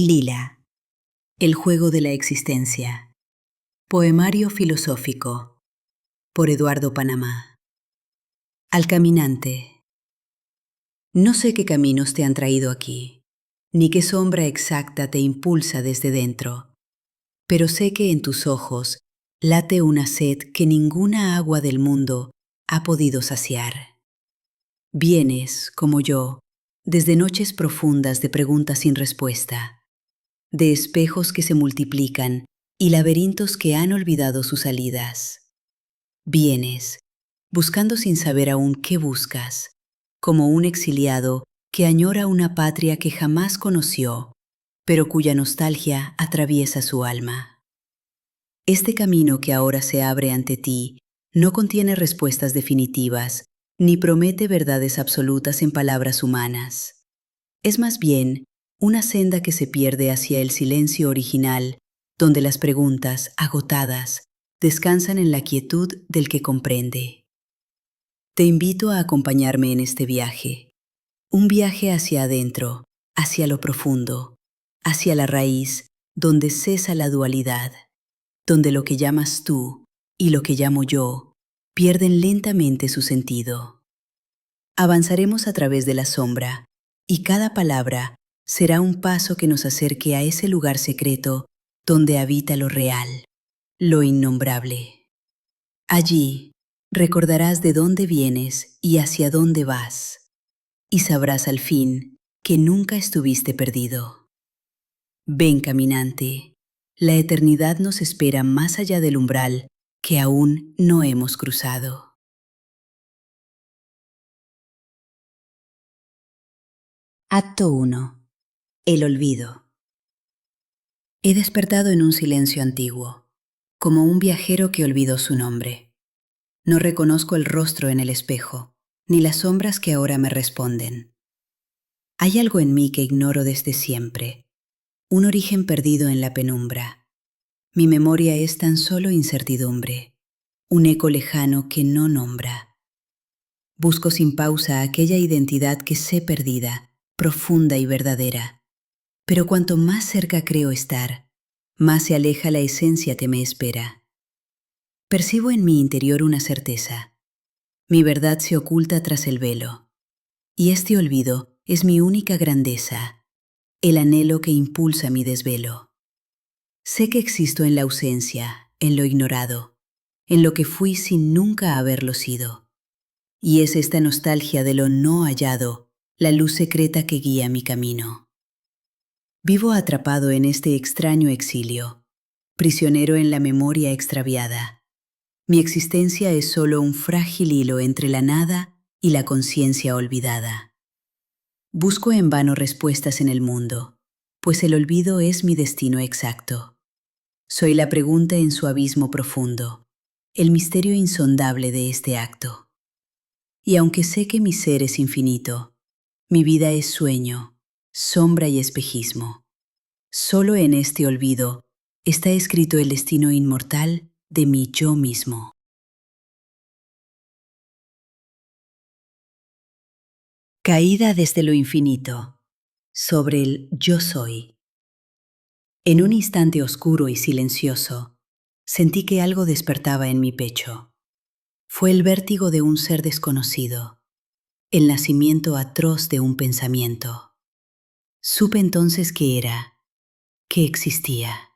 Lila, el juego de la existencia. Poemario filosófico, por Eduardo Panamá. Al caminante. No sé qué caminos te han traído aquí, ni qué sombra exacta te impulsa desde dentro, pero sé que en tus ojos late una sed que ninguna agua del mundo ha podido saciar. Vienes, como yo, desde noches profundas de preguntas sin respuesta, de espejos que se multiplican y laberintos que han olvidado sus salidas. Vienes, buscando sin saber aún qué buscas, como un exiliado que añora una patria que jamás conoció, pero cuya nostalgia atraviesa su alma. Este camino que ahora se abre ante ti no contiene respuestas definitivas, ni promete verdades absolutas en palabras humanas. Es más bien una senda que se pierde hacia el silencio original, donde las preguntas, agotadas, descansan en la quietud del que comprende. Te invito a acompañarme en este viaje, un viaje hacia adentro, hacia lo profundo, hacia la raíz, donde cesa la dualidad, donde lo que llamas tú y lo que llamo yo pierden lentamente su sentido. Avanzaremos a través de la sombra, y cada palabra será un paso que nos acerque a ese lugar secreto donde habita lo real, lo innombrable. Allí recordarás de dónde vienes y hacia dónde vas, y sabrás al fin que nunca estuviste perdido. Ven, caminante, la eternidad nos espera más allá del umbral que aún no hemos cruzado. Acto 1. El olvido. He despertado en un silencio antiguo, como un viajero que olvidó su nombre. No reconozco el rostro en el espejo, ni las sombras que ahora me responden. Hay algo en mí que ignoro desde siempre, un origen perdido en la penumbra. Mi memoria es tan solo incertidumbre, un eco lejano que no nombra. Busco sin pausa aquella identidad que sé perdida, profunda y verdadera. Pero cuanto más cerca creo estar, más se aleja la esencia que me espera. Percibo en mi interior una certeza. Mi verdad se oculta tras el velo. Y este olvido es mi única grandeza, el anhelo que impulsa mi desvelo. Sé que existo en la ausencia, en lo ignorado, en lo que fui sin nunca haberlo sido. Y es esta nostalgia de lo no hallado, la luz secreta que guía mi camino. Vivo atrapado en este extraño exilio, prisionero en la memoria extraviada. Mi existencia es solo un frágil hilo entre la nada y la conciencia olvidada. Busco en vano respuestas en el mundo, pues el olvido es mi destino exacto. Soy la pregunta en su abismo profundo, el misterio insondable de este acto. Y aunque sé que mi ser es infinito, mi vida es sueño, sombra y espejismo. Solo en este olvido está escrito el destino inmortal de mi yo mismo. Caída desde lo infinito, sobre el yo soy. En un instante oscuro y silencioso, sentí que algo despertaba en mi pecho. Fue el vértigo de un ser desconocido, el nacimiento atroz de un pensamiento. Supe entonces que era, que existía.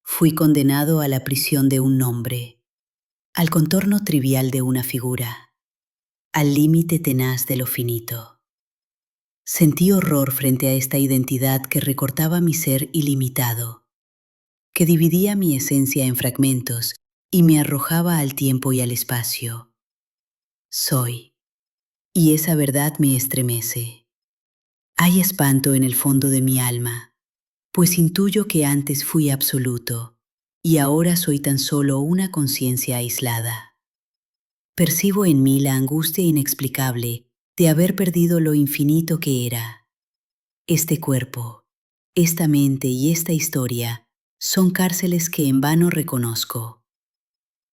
Fui condenado a la prisión de un nombre, al contorno trivial de una figura, al límite tenaz de lo finito. Sentí horror frente a esta identidad que recortaba mi ser ilimitado, que dividía mi esencia en fragmentos y me arrojaba al tiempo y al espacio. Soy, y esa verdad me estremece. Hay espanto en el fondo de mi alma, pues intuyo que antes fui absoluto y ahora soy tan solo una conciencia aislada. Percibo en mí la angustia inexplicable de haber perdido lo infinito que era. Este cuerpo, esta mente y esta historia son cárceles que en vano reconozco.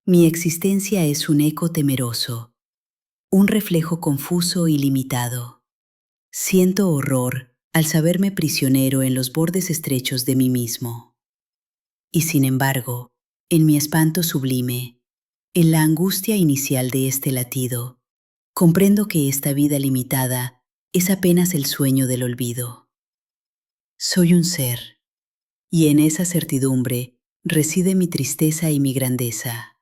Mi existencia es un eco temeroso, un reflejo confuso y limitado. Siento horror al saberme prisionero en los bordes estrechos de mí mismo. Y sin embargo, en mi espanto sublime, en la angustia inicial de este latido, comprendo que esta vida limitada es apenas el sueño del olvido. Soy un ser, y en esa certidumbre reside mi tristeza y mi grandeza.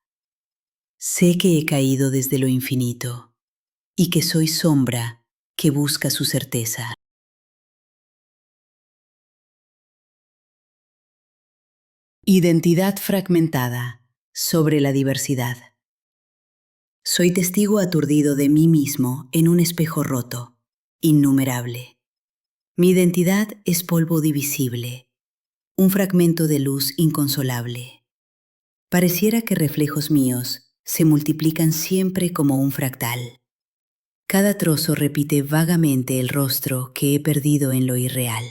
Sé que he caído desde lo infinito, y que soy sombra que busca su certeza. Identidad fragmentada sobre la diversidad. Soy testigo aturdido de mí mismo en un espejo roto, innumerable. Mi identidad es polvo divisible, un fragmento de luz inconsolable. Pareciera que reflejos míos se multiplican siempre como un fractal. Cada trozo repite vagamente el rostro que he perdido en lo irreal.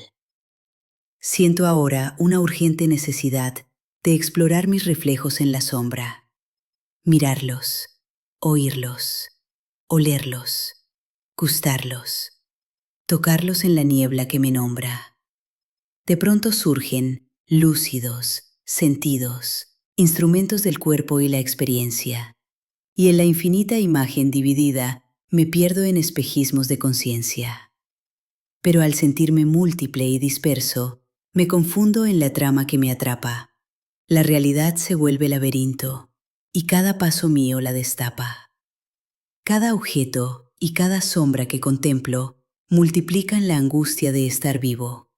Siento ahora una urgente necesidad de explorar mis reflejos en la sombra, mirarlos, oírlos, olerlos, gustarlos, tocarlos en la niebla que me nombra. De pronto surgen, lúcidos, sentidos, instrumentos del cuerpo y la experiencia, y en la infinita imagen dividida me pierdo en espejismos de conciencia. Pero al sentirme múltiple y disperso, me confundo en la trama que me atrapa. La realidad se vuelve laberinto, y cada paso mío la destapa. Cada objeto y cada sombra que contemplo multiplican la angustia de estar vivo.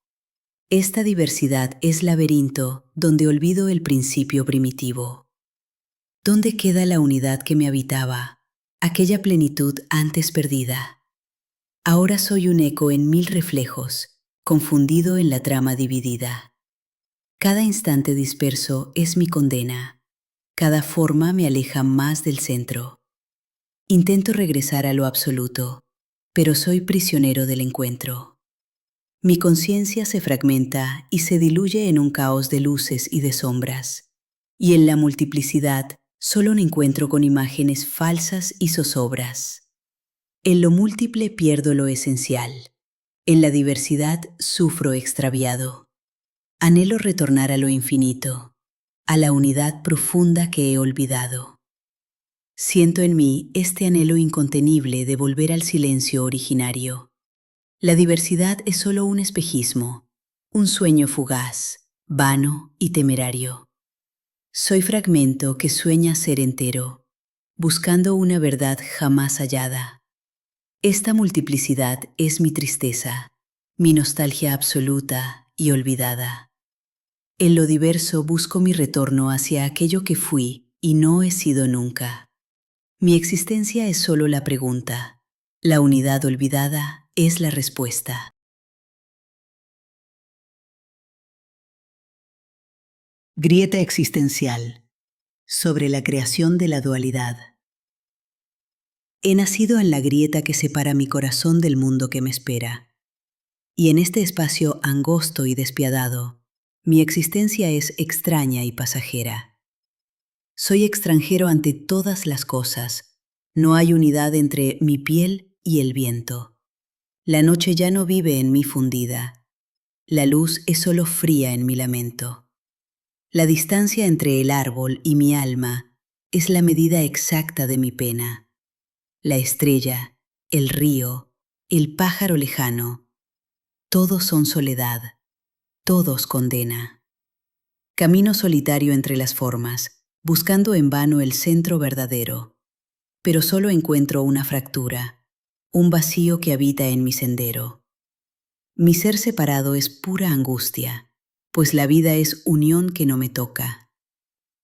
Esta diversidad es laberinto donde olvido el principio primitivo. ¿Dónde queda la unidad que me habitaba, aquella plenitud antes perdida? Ahora soy un eco en mil reflejos, confundido en la trama dividida. Cada instante disperso es mi condena. Cada forma me aleja más del centro. Intento regresar a lo absoluto, pero soy prisionero del encuentro. Mi conciencia se fragmenta y se diluye en un caos de luces y de sombras. Y en la multiplicidad solo me encuentro con imágenes falsas y zozobras. En lo múltiple pierdo lo esencial. En la diversidad sufro extraviado. Anhelo retornar a lo infinito, a la unidad profunda que he olvidado. Siento en mí este anhelo incontenible de volver al silencio originario. La diversidad es solo un espejismo, un sueño fugaz, vano y temerario. Soy fragmento que sueña ser entero, buscando una verdad jamás hallada. Esta multiplicidad es mi tristeza, mi nostalgia absoluta y olvidada. En lo diverso busco mi retorno hacia aquello que fui y no he sido nunca. Mi existencia es solo la pregunta. La unidad olvidada es la respuesta. Grieta existencial sobre la creación de la dualidad. He nacido en la grieta que separa mi corazón del mundo que me espera. Y en este espacio angosto y despiadado, mi existencia es extraña y pasajera. Soy extranjero ante todas las cosas. No hay unidad entre mi piel y el viento. La noche ya no vive en mí fundida. La luz es solo fría en mi lamento. La distancia entre el árbol y mi alma es la medida exacta de mi pena. La estrella, el río, el pájaro lejano, todos son soledad, todos condena. Camino solitario entre las formas, buscando en vano el centro verdadero, pero solo encuentro una fractura, un vacío que habita en mi sendero. Mi ser separado es pura angustia, pues la vida es unión que no me toca.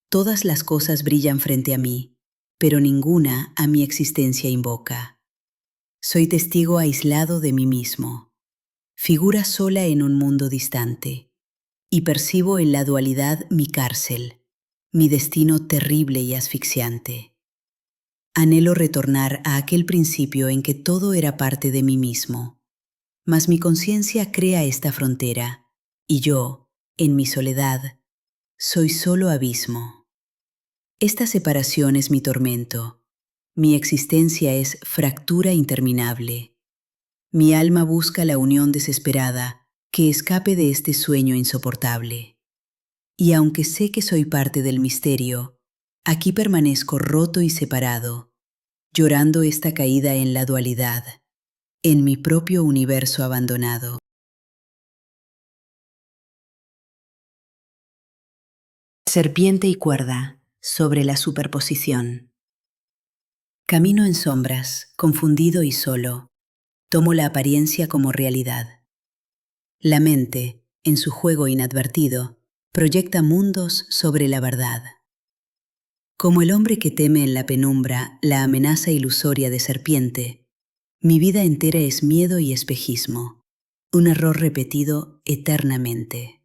Todas las cosas brillan frente a mí, pero ninguna a mi existencia invoca. Soy testigo aislado de mí mismo, figura sola en un mundo distante, y percibo en la dualidad mi cárcel, mi destino terrible y asfixiante. Anhelo retornar a aquel principio en que todo era parte de mí mismo, mas mi conciencia crea esta frontera, y yo, en mi soledad, soy solo abismo. Esta separación es mi tormento, mi existencia es fractura interminable. Mi alma busca la unión desesperada que escape de este sueño insoportable. Y aunque sé que soy parte del misterio, aquí permanezco roto y separado, llorando esta caída en la dualidad, en mi propio universo abandonado. Serpiente y cuerda sobre la superposición. Camino en sombras, confundido y solo. Tomo la apariencia como realidad. La mente, en su juego inadvertido, proyecta mundos sobre la verdad. Como el hombre que teme en la penumbra la amenaza ilusoria de serpiente, mi vida entera es miedo y espejismo, un error repetido eternamente.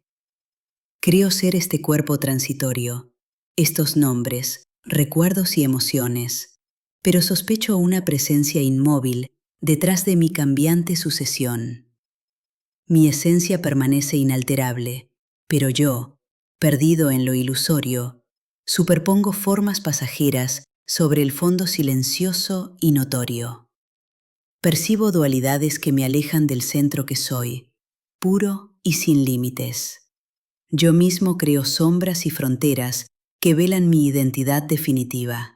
Creo ser este cuerpo transitorio, estos nombres, recuerdos y emociones, pero sospecho una presencia inmóvil detrás de mi cambiante sucesión. Mi esencia permanece inalterable, pero yo, perdido en lo ilusorio, superpongo formas pasajeras sobre el fondo silencioso y notorio. Percibo dualidades que me alejan del centro que soy, puro y sin límites. Yo mismo creo sombras y fronteras que velan mi identidad definitiva.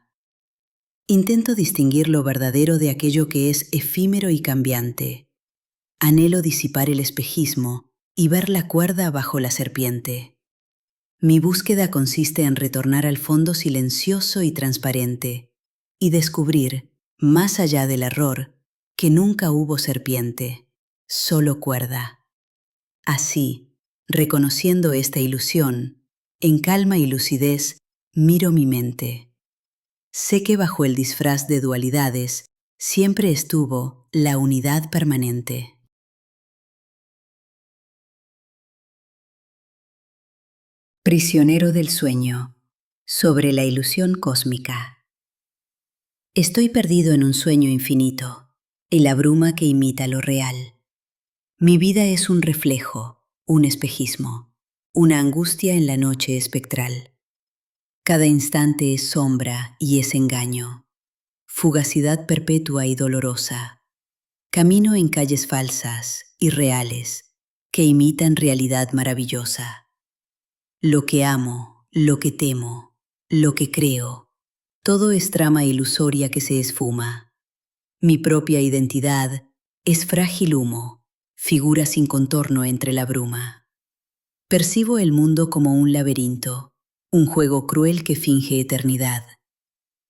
Intento distinguir lo verdadero de aquello que es efímero y cambiante. Anhelo disipar el espejismo y ver la cuerda bajo la serpiente. Mi búsqueda consiste en retornar al fondo silencioso y transparente y descubrir, más allá del error, que nunca hubo serpiente, solo cuerda. Así, reconociendo esta ilusión, en calma y lucidez, miro mi mente. Sé que bajo el disfraz de dualidades siempre estuvo la unidad permanente. Prisionero del sueño, sobre la ilusión cósmica. Estoy perdido en un sueño infinito, en la bruma que imita lo real. Mi vida es un reflejo, un espejismo, una angustia en la noche espectral. Cada instante es sombra y es engaño, fugacidad perpetua y dolorosa. Camino en calles falsas, irreales, que imitan realidad maravillosa. Lo que amo, lo que temo, lo que creo, todo es trama ilusoria que se esfuma. Mi propia identidad es frágil humo, figura sin contorno entre la bruma. Percibo el mundo como un laberinto, un juego cruel que finge eternidad.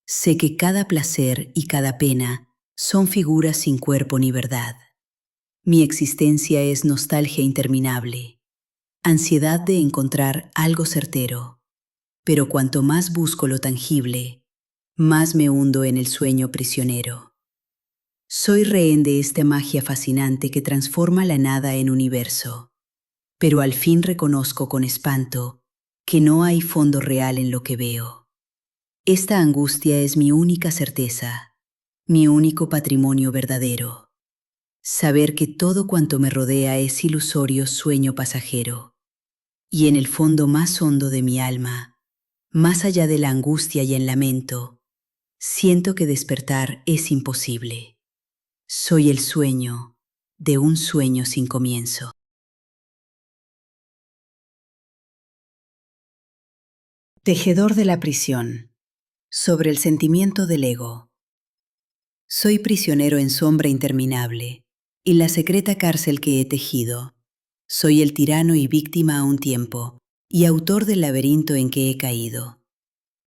Sé que cada placer y cada pena son figuras sin cuerpo ni verdad. Mi existencia es nostalgia interminable, ansiedad de encontrar algo certero, pero cuanto más busco lo tangible, más me hundo en el sueño prisionero. Soy rehén de esta magia fascinante que transforma la nada en universo, pero al fin reconozco con espanto que no hay fondo real en lo que veo. Esta angustia es mi única certeza, mi único patrimonio verdadero. Saber que todo cuanto me rodea es ilusorio sueño pasajero. Y en el fondo más hondo de mi alma, más allá de la angustia y el lamento, siento que despertar es imposible. Soy el sueño de un sueño sin comienzo. Tejedor de la prisión. Sobre el sentimiento del ego. Soy prisionero en sombra interminable, y la secreta cárcel que he tejido. Soy el tirano y víctima a un tiempo, y autor del laberinto en que he caído.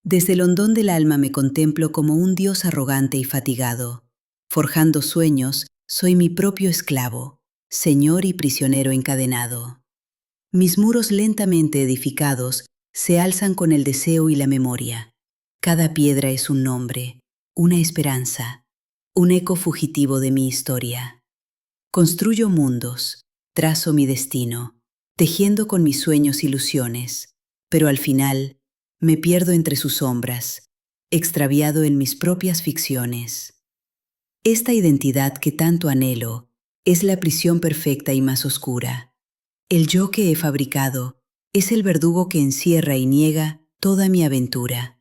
Desde el hondón del alma me contemplo como un dios arrogante y fatigado. Forjando sueños, soy mi propio esclavo, señor y prisionero encadenado. Mis muros lentamente edificados se alzan con el deseo y la memoria. Cada piedra es un nombre, una esperanza, un eco fugitivo de mi historia. Construyo mundos, trazo mi destino, tejiendo con mis sueños ilusiones, pero al final me pierdo entre sus sombras, extraviado en mis propias ficciones. Esta identidad que tanto anhelo es la prisión perfecta y más oscura. El yo que he fabricado es el verdugo que encierra y niega toda mi aventura.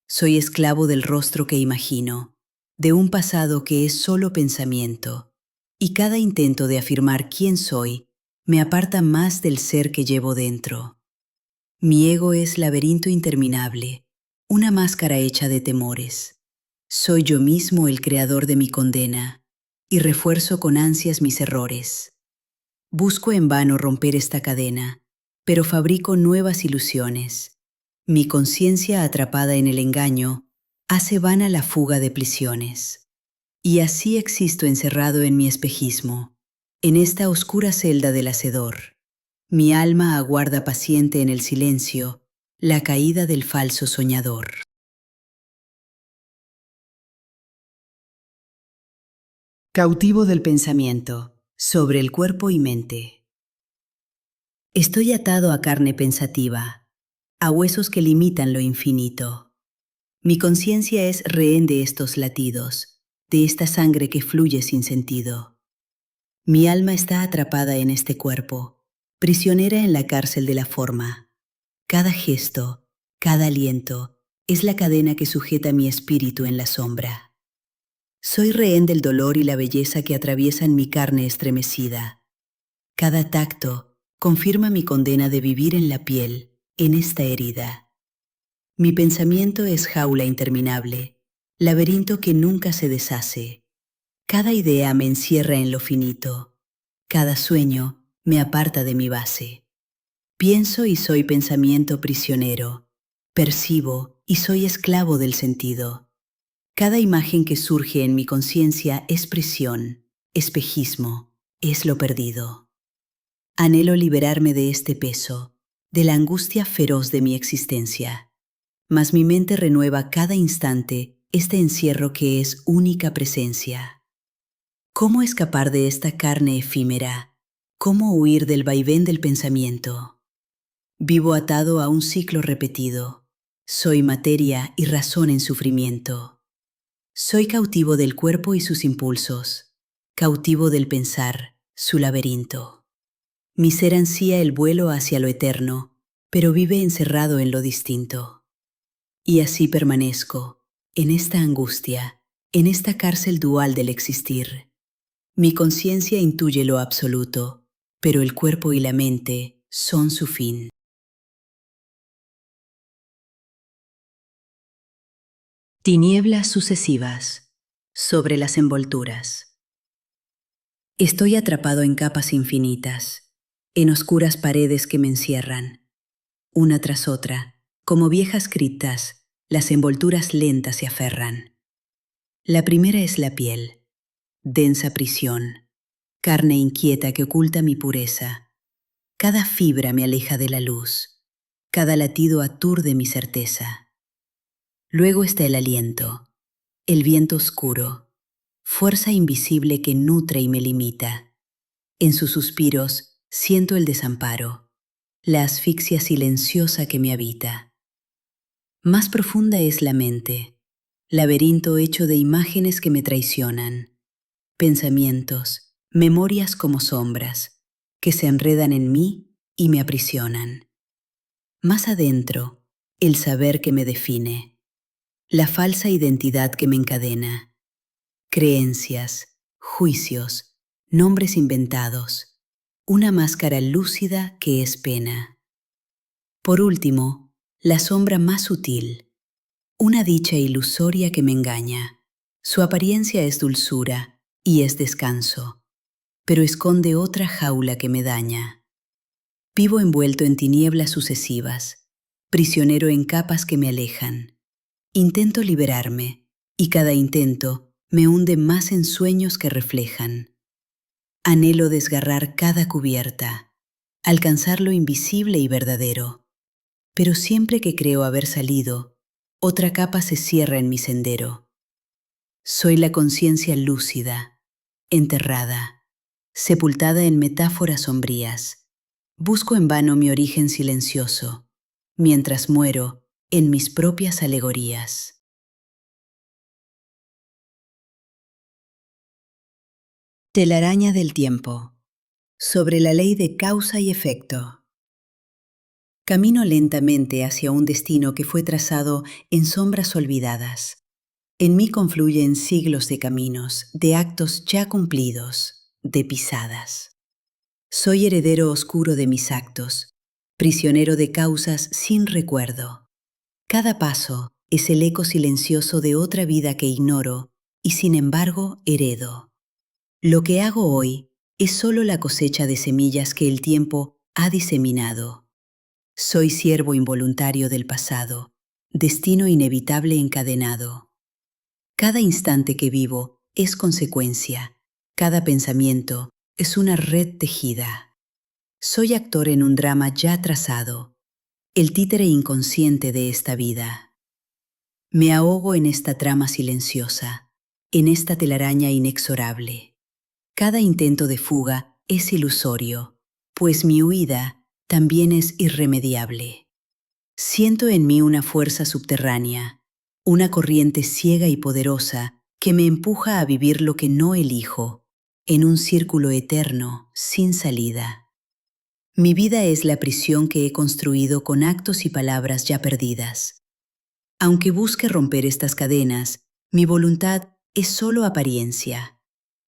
Soy esclavo del rostro que imagino, de un pasado que es solo pensamiento, y cada intento de afirmar quién soy me aparta más del ser que llevo dentro. Mi ego es laberinto interminable, una máscara hecha de temores. Soy yo mismo el creador de mi condena y refuerzo con ansias mis errores. Busco en vano romper esta cadena, pero fabrico nuevas ilusiones. Mi conciencia atrapada en el engaño hace vana la fuga de prisiones. Y así existo encerrado en mi espejismo, en esta oscura celda del hacedor. Mi alma aguarda paciente en el silencio la caída del falso soñador. Cautivo del pensamiento, sobre el cuerpo y mente. Estoy atado a carne pensativa, a huesos que limitan lo infinito. Mi conciencia es rehén de estos latidos, de esta sangre que fluye sin sentido. Mi alma está atrapada en este cuerpo, prisionera en la cárcel de la forma. Cada gesto, cada aliento, es la cadena que sujeta mi espíritu en la sombra. Soy rehén del dolor y la belleza que atraviesan mi carne estremecida. Cada tacto confirma mi condena de vivir en la piel, en esta herida. Mi pensamiento es jaula interminable, laberinto que nunca se deshace. Cada idea me encierra en lo finito. Cada sueño me aparta de mi base. Pienso y soy pensamiento prisionero. Percibo y soy esclavo del sentido. Cada imagen que surge en mi conciencia es prisión, espejismo, es lo perdido. Anhelo liberarme de este peso, de la angustia feroz de mi existencia. Mas mi mente renueva cada instante este encierro que es única presencia. ¿Cómo escapar de esta carne efímera? ¿Cómo huir del vaivén del pensamiento? Vivo atado a un ciclo repetido. Soy materia y razón en sufrimiento. Soy cautivo del cuerpo y sus impulsos, cautivo del pensar, su laberinto. Mi ser ansía el vuelo hacia lo eterno, pero vive encerrado en lo distinto. Y así permanezco, en esta angustia, en esta cárcel dual del existir. Mi conciencia intuye lo absoluto, pero el cuerpo y la mente son su fin. Tinieblas sucesivas, sobre las envolturas. Estoy atrapado en capas infinitas, en oscuras paredes que me encierran. Una tras otra, como viejas criptas, las envolturas lentas se aferran. La primera es la piel, densa prisión, carne inquieta que oculta mi pureza. Cada fibra me aleja de la luz, cada latido aturde mi certeza. Luego está el aliento, el viento oscuro, fuerza invisible que nutre y me limita. En sus suspiros siento el desamparo, la asfixia silenciosa que me habita. Más profunda es la mente, laberinto hecho de imágenes que me traicionan, pensamientos, memorias como sombras, que se enredan en mí y me aprisionan. Más adentro, el saber que me define, la falsa identidad que me encadena, creencias, juicios, nombres inventados, una máscara lúcida que es pena. Por último, la sombra más sutil, una dicha ilusoria que me engaña. Su apariencia es dulzura y es descanso, pero esconde otra jaula que me daña. Vivo envuelto en tinieblas sucesivas, prisionero en capas que me alejan. Intento liberarme, y cada intento me hunde más en sueños que reflejan. Anhelo desgarrar cada cubierta, alcanzar lo invisible y verdadero. Pero siempre que creo haber salido, otra capa se cierra en mi sendero. Soy la conciencia lúcida, enterrada, sepultada en metáforas sombrías. Busco en vano mi origen silencioso, mientras muero en mis propias alegorías. Telaraña del tiempo. Sobre la ley de causa y efecto. Camino lentamente hacia un destino que fue trazado en sombras olvidadas. En mí confluyen siglos de caminos, de actos ya cumplidos. de pisadas. Soy heredero oscuro de mis actos, prisionero de causas sin recuerdo. Cada paso es el eco silencioso de otra vida que ignoro y sin embargo heredo. Lo que hago hoy es solo la cosecha de semillas que el tiempo ha diseminado. Soy siervo involuntario del pasado, destino inevitable encadenado. Cada instante que vivo es consecuencia, cada pensamiento es una red tejida. Soy actor en un drama ya trazado, el títere inconsciente de esta vida. Me ahogo en esta trama silenciosa, en esta telaraña inexorable. Cada intento de fuga es ilusorio, pues mi huida también es irremediable. Siento en mí una fuerza subterránea, una corriente ciega y poderosa que me empuja a vivir lo que no elijo, en un círculo eterno, sin salida. Mi vida es la prisión que he construido con actos y palabras ya perdidas. Aunque busque romper estas cadenas, mi voluntad es solo apariencia.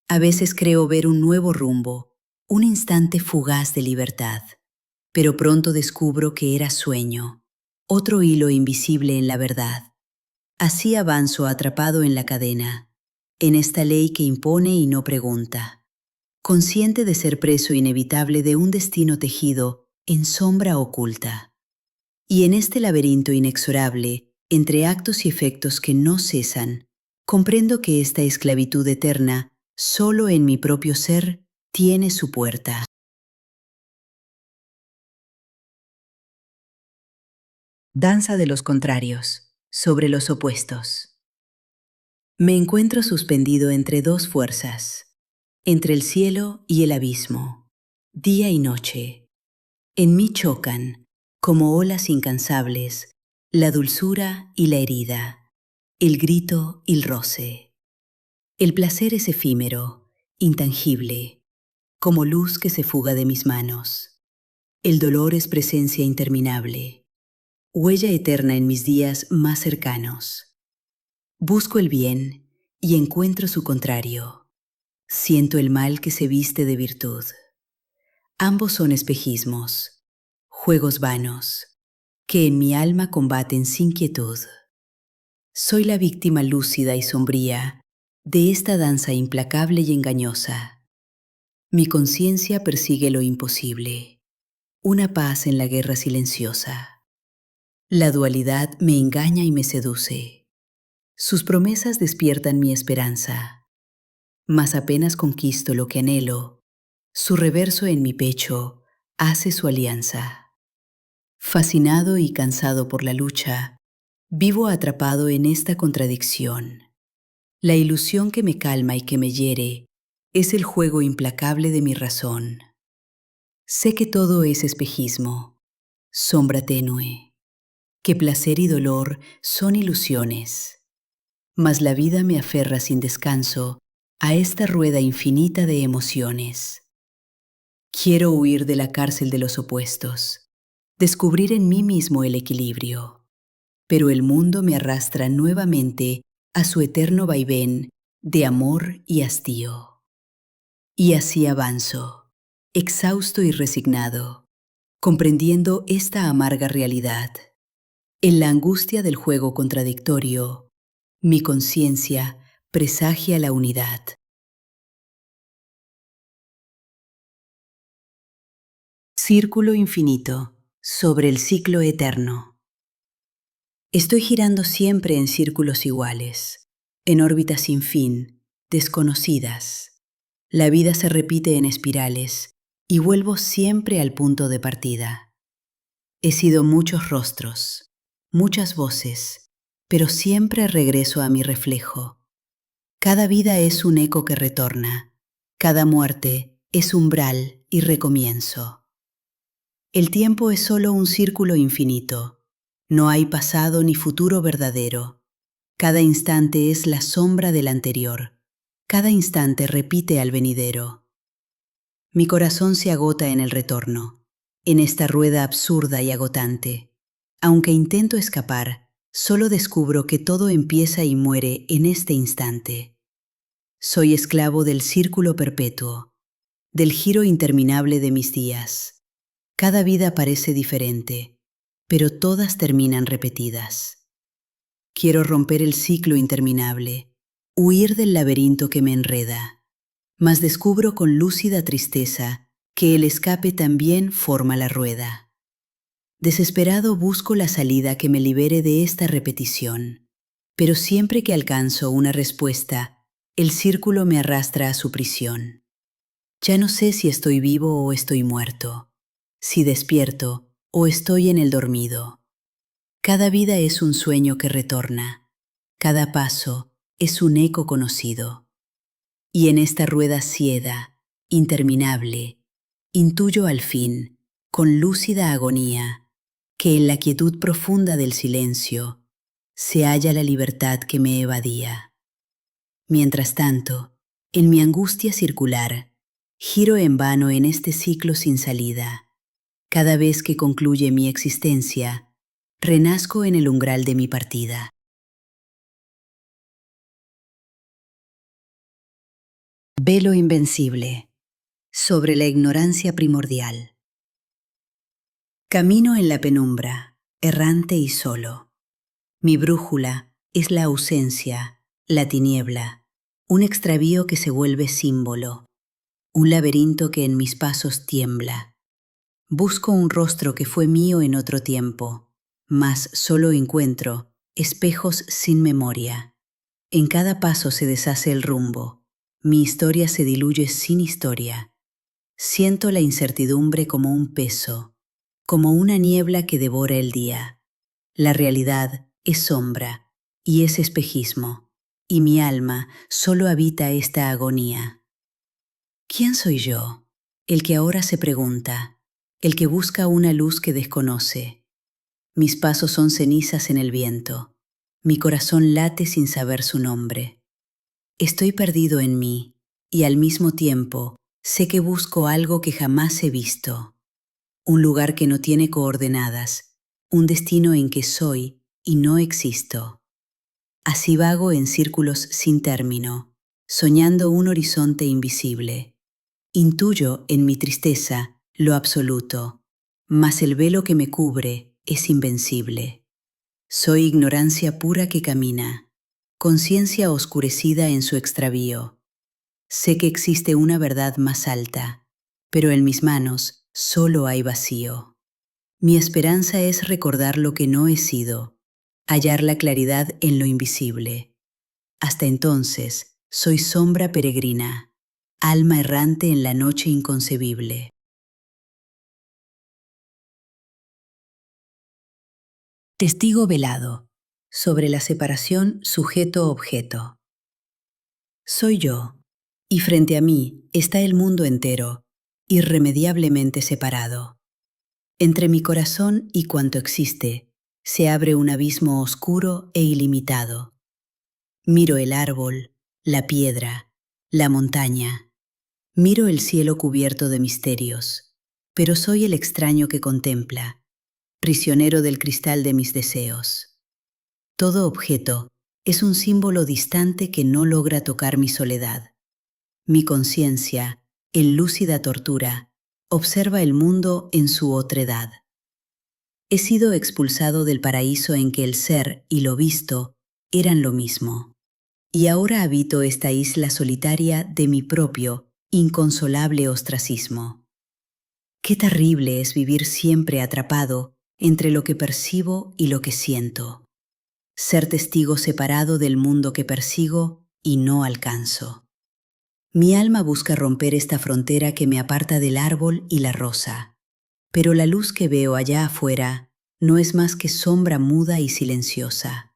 A veces creo ver un nuevo rumbo, un instante fugaz de libertad, pero pronto descubro que era sueño, otro hilo invisible en la verdad. Así avanzo atrapado en la cadena, en esta ley que impone y no pregunta, consciente de ser preso inevitable de un destino tejido en sombra oculta. Y en este laberinto inexorable, entre actos y efectos que no cesan, comprendo que esta esclavitud eterna, solo en mi propio ser, tiene su puerta. Danza de los contrarios, sobre los opuestos. Me encuentro suspendido entre dos fuerzas, entre el cielo y el abismo, día y noche. En mí chocan, como olas incansables, la dulzura y la herida, el grito y el roce. El placer es efímero, intangible, como luz que se fuga de mis manos. El dolor es presencia interminable, huella eterna en mis días más cercanos. Busco el bien y encuentro su contrario. Siento el mal que se viste de virtud. Ambos son espejismos, juegos vanos, que en mi alma combaten sin quietud. Soy la víctima lúcida y sombría de esta danza implacable y engañosa. Mi conciencia persigue lo imposible, una paz en la guerra silenciosa. La dualidad me engaña y me seduce. Sus promesas despiertan mi esperanza, mas apenas conquisto lo que anhelo, su reverso en mi pecho hace su alianza. Fascinado y cansado por la lucha, vivo atrapado en esta contradicción. La ilusión que me calma y que me hiere es el juego implacable de mi razón. Sé que todo es espejismo, sombra tenue, que placer y dolor son ilusiones, mas la vida me aferra sin descanso a esta rueda infinita de emociones. Quiero huir de la cárcel de los opuestos, descubrir en mí mismo el equilibrio, pero el mundo me arrastra nuevamente a su eterno vaivén de amor y hastío. Y así avanzo, exhausto y resignado, comprendiendo esta amarga realidad. En la angustia del juego contradictorio, mi conciencia presagia la unidad. Círculo infinito sobre el ciclo eterno. Estoy girando siempre en círculos iguales, en órbitas sin fin, desconocidas. La vida se repite en espirales y vuelvo siempre al punto de partida. He sido muchos rostros, muchas voces, pero siempre regreso a mi reflejo. Cada vida es un eco que retorna, cada muerte es umbral y recomienzo. El tiempo es solo un círculo infinito. No hay pasado ni futuro verdadero. Cada instante es la sombra del anterior. Cada instante repite al venidero. Mi corazón se agota en el retorno, en esta rueda absurda y agotante. Aunque intento escapar, solo descubro que todo empieza y muere en este instante. Soy esclavo del círculo perpetuo, del giro interminable de mis días. Cada vida parece diferente, pero todas terminan repetidas. Quiero romper el ciclo interminable, huir del laberinto que me enreda, mas descubro con lúcida tristeza que el escape también forma la rueda. Desesperado busco la salida que me libere de esta repetición, pero siempre que alcanzo una respuesta, el círculo me arrastra a su prisión. Ya no sé si estoy vivo o estoy muerto, si despierto o estoy en el dormido. Cada vida es un sueño que retorna, cada paso es un eco conocido. Y en esta rueda ciega, interminable, intuyo al fin, con lúcida agonía, que en la quietud profunda del silencio se halla la libertad que me evadía. Mientras tanto, en mi angustia circular, giro en vano en este ciclo sin salida. Cada vez que concluye mi existencia, renazco en el umbral de mi partida. Velo invencible sobre la ignorancia primordial. Camino en la penumbra, errante y solo. Mi brújula es la ausencia, la tiniebla, un extravío que se vuelve símbolo, un laberinto que en mis pasos tiembla. Busco un rostro que fue mío en otro tiempo, mas solo encuentro espejos sin memoria. En cada paso se deshace el rumbo, mi historia se diluye sin historia. Siento la incertidumbre como un peso, como una niebla que devora el día. La realidad es sombra y es espejismo, y mi alma solo habita esta agonía. ¿Quién soy yo? El que ahora se pregunta, el que busca una luz que desconoce. Mis pasos son cenizas en el viento, mi corazón late sin saber su nombre. Estoy perdido en mí, y al mismo tiempo sé que busco algo que jamás he visto, un lugar que no tiene coordenadas, un destino en que soy y no existo. Así vago en círculos sin término, soñando un horizonte invisible. Intuyo en mi tristeza lo absoluto, mas el velo que me cubre es invencible. Soy ignorancia pura que camina, conciencia oscurecida en su extravío. Sé que existe una verdad más alta, pero en mis manos solo hay vacío. Mi esperanza es recordar lo que no he sido, hallar la claridad en lo invisible. Hasta entonces, soy sombra peregrina, alma errante en la noche inconcebible. Testigo velado, sobre la separación sujeto-objeto. Soy yo, y frente a mí está el mundo entero, irremediablemente separado. Entre mi corazón y cuanto existe, se abre un abismo oscuro e ilimitado. Miro el árbol, la piedra, la montaña. Miro el cielo cubierto de misterios, pero soy el extraño que contempla, prisionero del cristal de mis deseos. Todo objeto es un símbolo distante que no logra tocar mi soledad. Mi conciencia, en lúcida tortura, observa el mundo en su otredad. He sido expulsado del paraíso en que el ser y lo visto eran lo mismo, y ahora habito esta isla solitaria de mi propio, inconsolable ostracismo. Qué terrible es vivir siempre atrapado entre lo que percibo y lo que siento. Ser testigo separado del mundo que persigo y no alcanzo. Mi alma busca romper esta frontera que me aparta del árbol y la rosa, pero la luz que veo allá afuera no es más que sombra muda y silenciosa.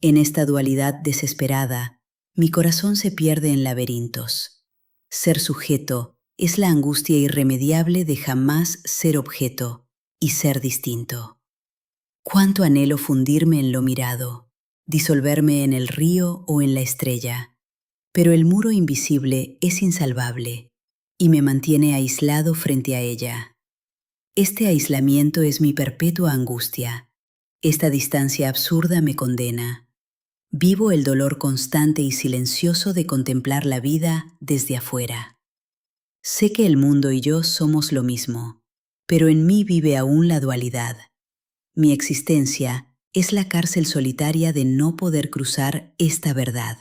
En esta dualidad desesperada, mi corazón se pierde en laberintos. Ser sujeto es la angustia irremediable de jamás ser objeto y ser distinto. Cuánto anhelo fundirme en lo mirado, disolverme en el río o en la estrella, pero el muro invisible es insalvable y me mantiene aislado frente a ella. Este aislamiento es mi perpetua angustia. Esta distancia absurda me condena. Vivo el dolor constante y silencioso de contemplar la vida desde afuera. Sé que el mundo y yo somos lo mismo, pero en mí vive aún la dualidad. Mi existencia es la cárcel solitaria de no poder cruzar esta verdad.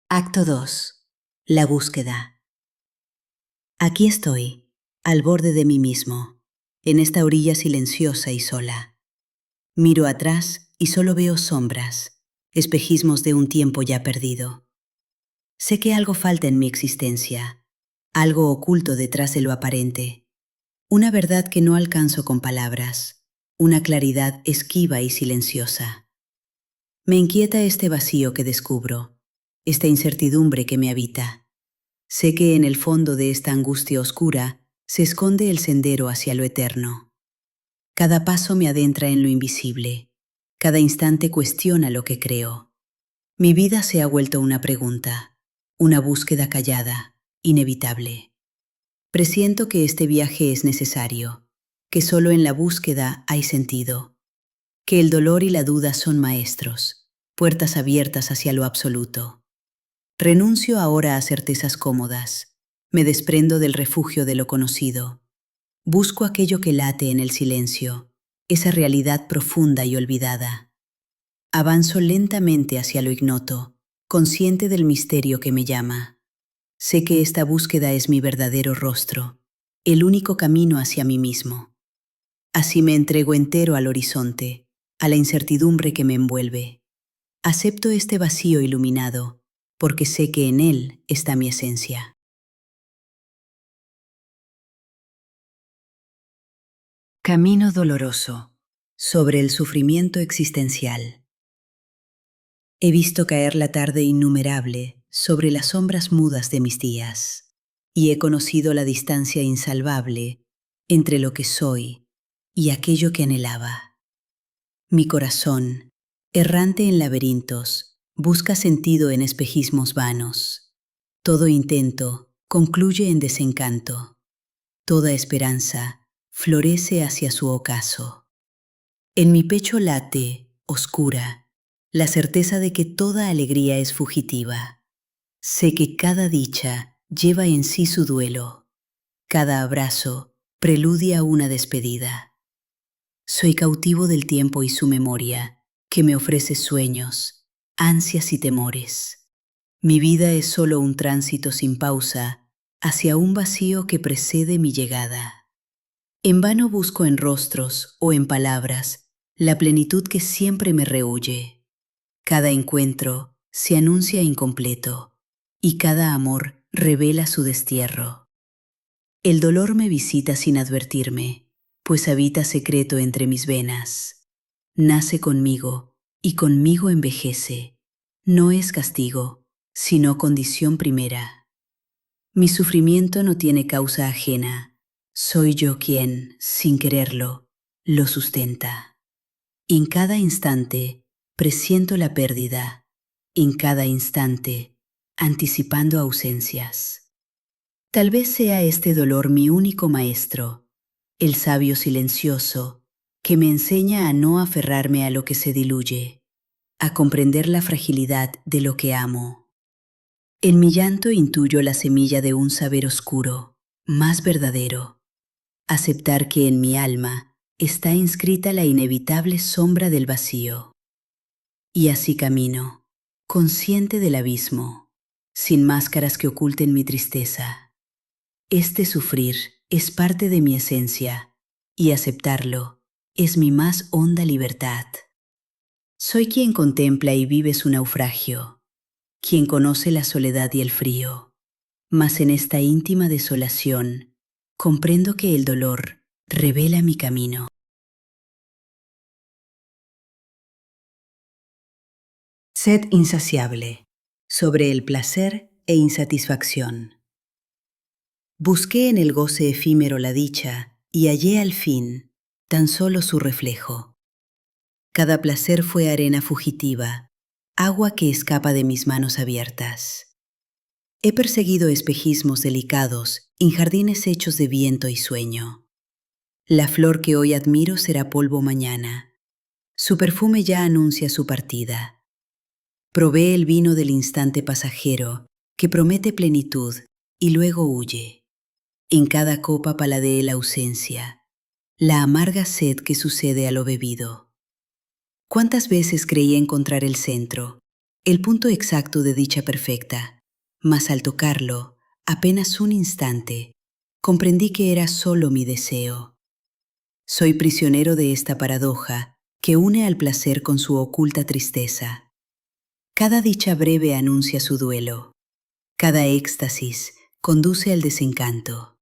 Acto 2. La búsqueda. Aquí estoy, al borde de mí mismo, en esta orilla silenciosa y sola. Miro atrás y solo veo sombras, espejismos de un tiempo ya perdido. Sé que algo falta en mi existencia, algo oculto detrás de lo aparente, una verdad que no alcanzo con palabras, una claridad esquiva y silenciosa. Me inquieta este vacío que descubro, esta incertidumbre que me habita. Sé que en el fondo de esta angustia oscura se esconde el sendero hacia lo eterno. Cada paso me adentra en lo invisible, cada instante cuestiona lo que creo. Mi vida se ha vuelto una pregunta, una búsqueda callada, inevitable. Presiento que este viaje es necesario, que solo en la búsqueda hay sentido, que el dolor y la duda son maestros, puertas abiertas hacia lo absoluto. Renuncio ahora a certezas cómodas, me desprendo del refugio de lo conocido, busco aquello que late en el silencio, esa realidad profunda y olvidada. Avanzo lentamente hacia lo ignoto, consciente del misterio que me llama. Sé que esta búsqueda es mi verdadero rostro, el único camino hacia mí mismo. Así me entrego entero al horizonte, a la incertidumbre que me envuelve. Acepto este vacío iluminado, porque sé que en él está mi esencia. Camino doloroso, sobre el sufrimiento existencial. He visto caer la tarde innumerable sobre las sombras mudas de mis días, y he conocido la distancia insalvable entre lo que soy y aquello que anhelaba. Mi corazón, errante en laberintos, busca sentido en espejismos vanos. Todo intento concluye en desencanto. Toda esperanza florece hacia su ocaso. En mi pecho late, oscura, la certeza de que toda alegría es fugitiva. Sé que cada dicha lleva en sí su duelo. Cada abrazo preludia una despedida. Soy cautivo del tiempo y su memoria, que me ofrece sueños, ansias y temores. Mi vida es solo un tránsito sin pausa hacia un vacío que precede mi llegada. En vano busco en rostros o en palabras la plenitud que siempre me rehúye. Cada encuentro se anuncia incompleto y cada amor revela su destierro. El dolor me visita sin advertirme, pues habita secreto entre mis venas. Nace conmigo y conmigo envejece. No es castigo, sino condición primera. Mi sufrimiento no tiene causa ajena. Soy yo quien, sin quererlo, lo sustenta. En cada instante presiento la pérdida, en cada instante anticipando ausencias. Tal vez sea este dolor mi único maestro, el sabio silencioso que me enseña a no aferrarme a lo que se diluye, a comprender la fragilidad de lo que amo. En mi llanto intuyo la semilla de un saber oscuro, más verdadero, aceptar que en mi alma está inscrita la inevitable sombra del vacío. Y así camino, consciente del abismo, sin máscaras que oculten mi tristeza. Este sufrir es parte de mi esencia, y aceptarlo es mi más honda libertad. Soy quien contempla y vive su naufragio, quien conoce la soledad y el frío, mas en esta íntima desolación comprendo que el dolor revela mi camino. Sed insaciable, sobre el placer e insatisfacción. Busqué en el goce efímero la dicha y hallé al fin tan solo su reflejo. Cada placer fue arena fugitiva, agua que escapa de mis manos abiertas. He perseguido espejismos delicados en jardines hechos de viento y sueño. La flor que hoy admiro será polvo mañana, Su perfume ya anuncia su partida. Probé el vino del instante pasajero que promete plenitud y luego huye. En cada copa paladeé la ausencia, la amarga sed que sucede a lo bebido. ¿Cuántas veces creí encontrar el centro, el punto exacto de dicha perfecta? Mas al tocarlo, apenas un instante, comprendí que era solo mi deseo. Soy prisionero de esta paradoja que une al placer con su oculta tristeza. Cada dicha breve anuncia su duelo. Cada éxtasis conduce al desencanto.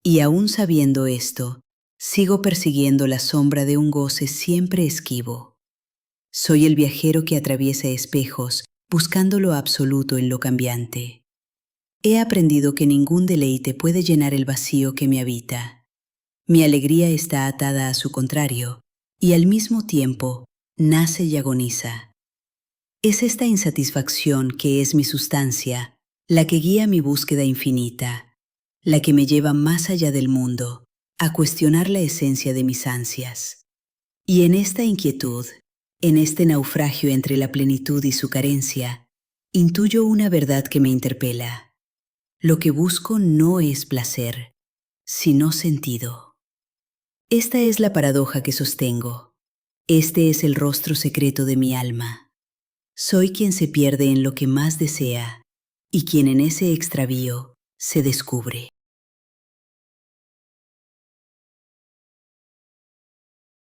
Y aún sabiendo esto, sigo persiguiendo la sombra de un goce siempre esquivo. Soy el viajero que atraviesa espejos buscando lo absoluto en lo cambiante. He aprendido que ningún deleite puede llenar el vacío que me habita. Mi alegría está atada a su contrario y al mismo tiempo nace y agoniza. Es esta insatisfacción que es mi sustancia, la que guía mi búsqueda infinita, la que me lleva más allá del mundo, a cuestionar la esencia de mis ansias. Y en esta inquietud, en este naufragio entre la plenitud y su carencia, intuyo una verdad que me interpela. Lo que busco no es placer, sino sentido. Esta es la paradoja que sostengo. Este es el rostro secreto de mi alma. Soy quien se pierde en lo que más desea y quien en ese extravío se descubre.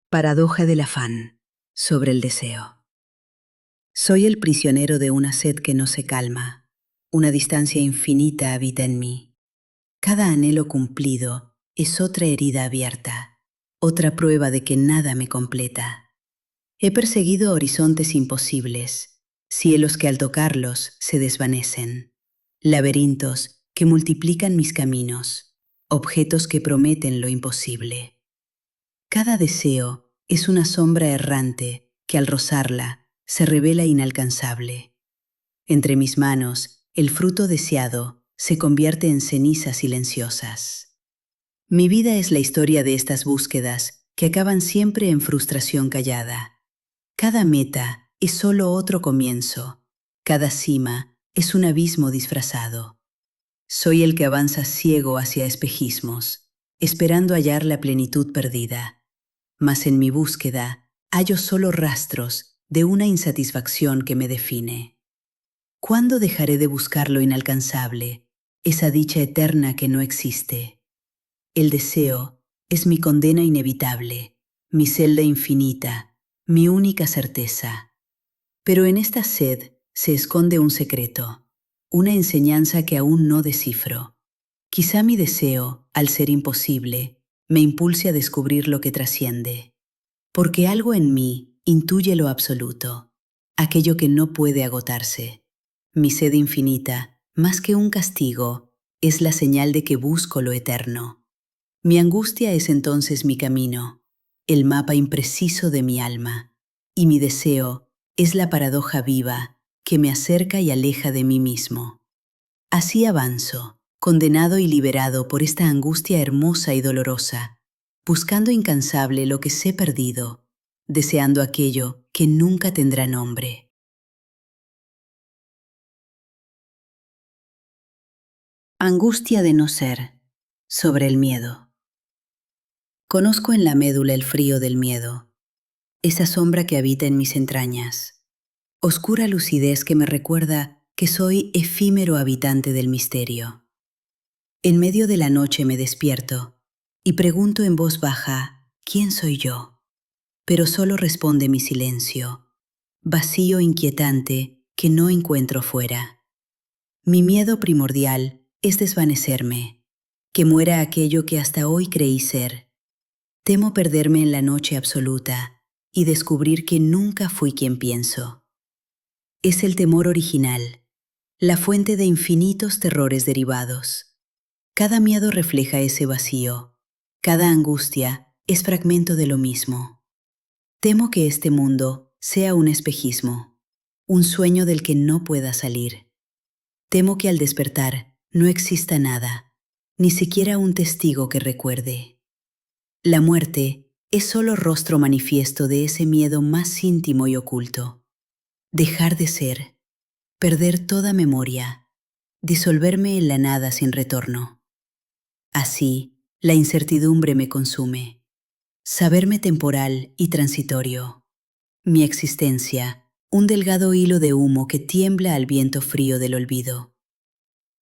Paradoja del afán sobre el deseo. Soy el prisionero de una sed que no se calma. Una distancia infinita habita en mí. Cada anhelo cumplido es otra herida abierta, otra prueba de que nada me completa. He perseguido horizontes imposibles, cielos que al tocarlos se desvanecen, laberintos que multiplican mis caminos, objetos que prometen lo imposible. Cada deseo es una sombra errante que al rozarla se revela inalcanzable. Entre mis manos, el fruto deseado se convierte en cenizas silenciosas. Mi vida es la historia de estas búsquedas que acaban siempre en frustración callada. Cada meta es solo otro comienzo, cada cima es un abismo disfrazado. Soy el que avanza ciego hacia espejismos, esperando hallar la plenitud perdida. Mas en mi búsqueda hallo solo rastros de una insatisfacción que me define. ¿Cuándo dejaré de buscar lo inalcanzable, esa dicha eterna que no existe? El deseo es mi condena inevitable, mi celda infinita, mi única certeza. Pero en esta sed se esconde un secreto, una enseñanza que aún no descifro. Quizá mi deseo, al ser imposible, me impulse a descubrir lo que trasciende. Porque algo en mí intuye lo absoluto, aquello que no puede agotarse. Mi sed infinita, más que un castigo, es la señal de que busco lo eterno. Mi angustia es entonces mi camino, el mapa impreciso de mi alma, y mi deseo es la paradoja viva que me acerca y aleja de mí mismo. Así avanzo, condenado y liberado por esta angustia hermosa y dolorosa, buscando incansable lo que sé perdido, deseando aquello que nunca tendrá nombre. Angustia de no ser, sobre el miedo. Conozco en la médula el frío del miedo, esa sombra que habita en mis entrañas, oscura lucidez que me recuerda que soy efímero habitante del misterio. En medio de la noche me despierto y pregunto en voz baja, ¿quién soy yo? Pero solo responde mi silencio, vacío inquietante que no encuentro fuera. Mi miedo primordial es desvanecerme, que muera aquello que hasta hoy creí ser. Temo perderme en la noche absoluta y descubrir que nunca fui quien pienso. Es el temor original, la fuente de infinitos terrores derivados. Cada miedo refleja ese vacío, cada angustia es fragmento de lo mismo. Temo que este mundo sea un espejismo, un sueño del que no pueda salir. Temo que al despertar no exista nada, ni siquiera un testigo que recuerde. La muerte es solo rostro manifiesto de ese miedo más íntimo y oculto. Dejar de ser, perder toda memoria, disolverme en la nada sin retorno. Así, la incertidumbre me consume. Saberme temporal y transitorio. Mi existencia, un delgado hilo de humo que tiembla al viento frío del olvido.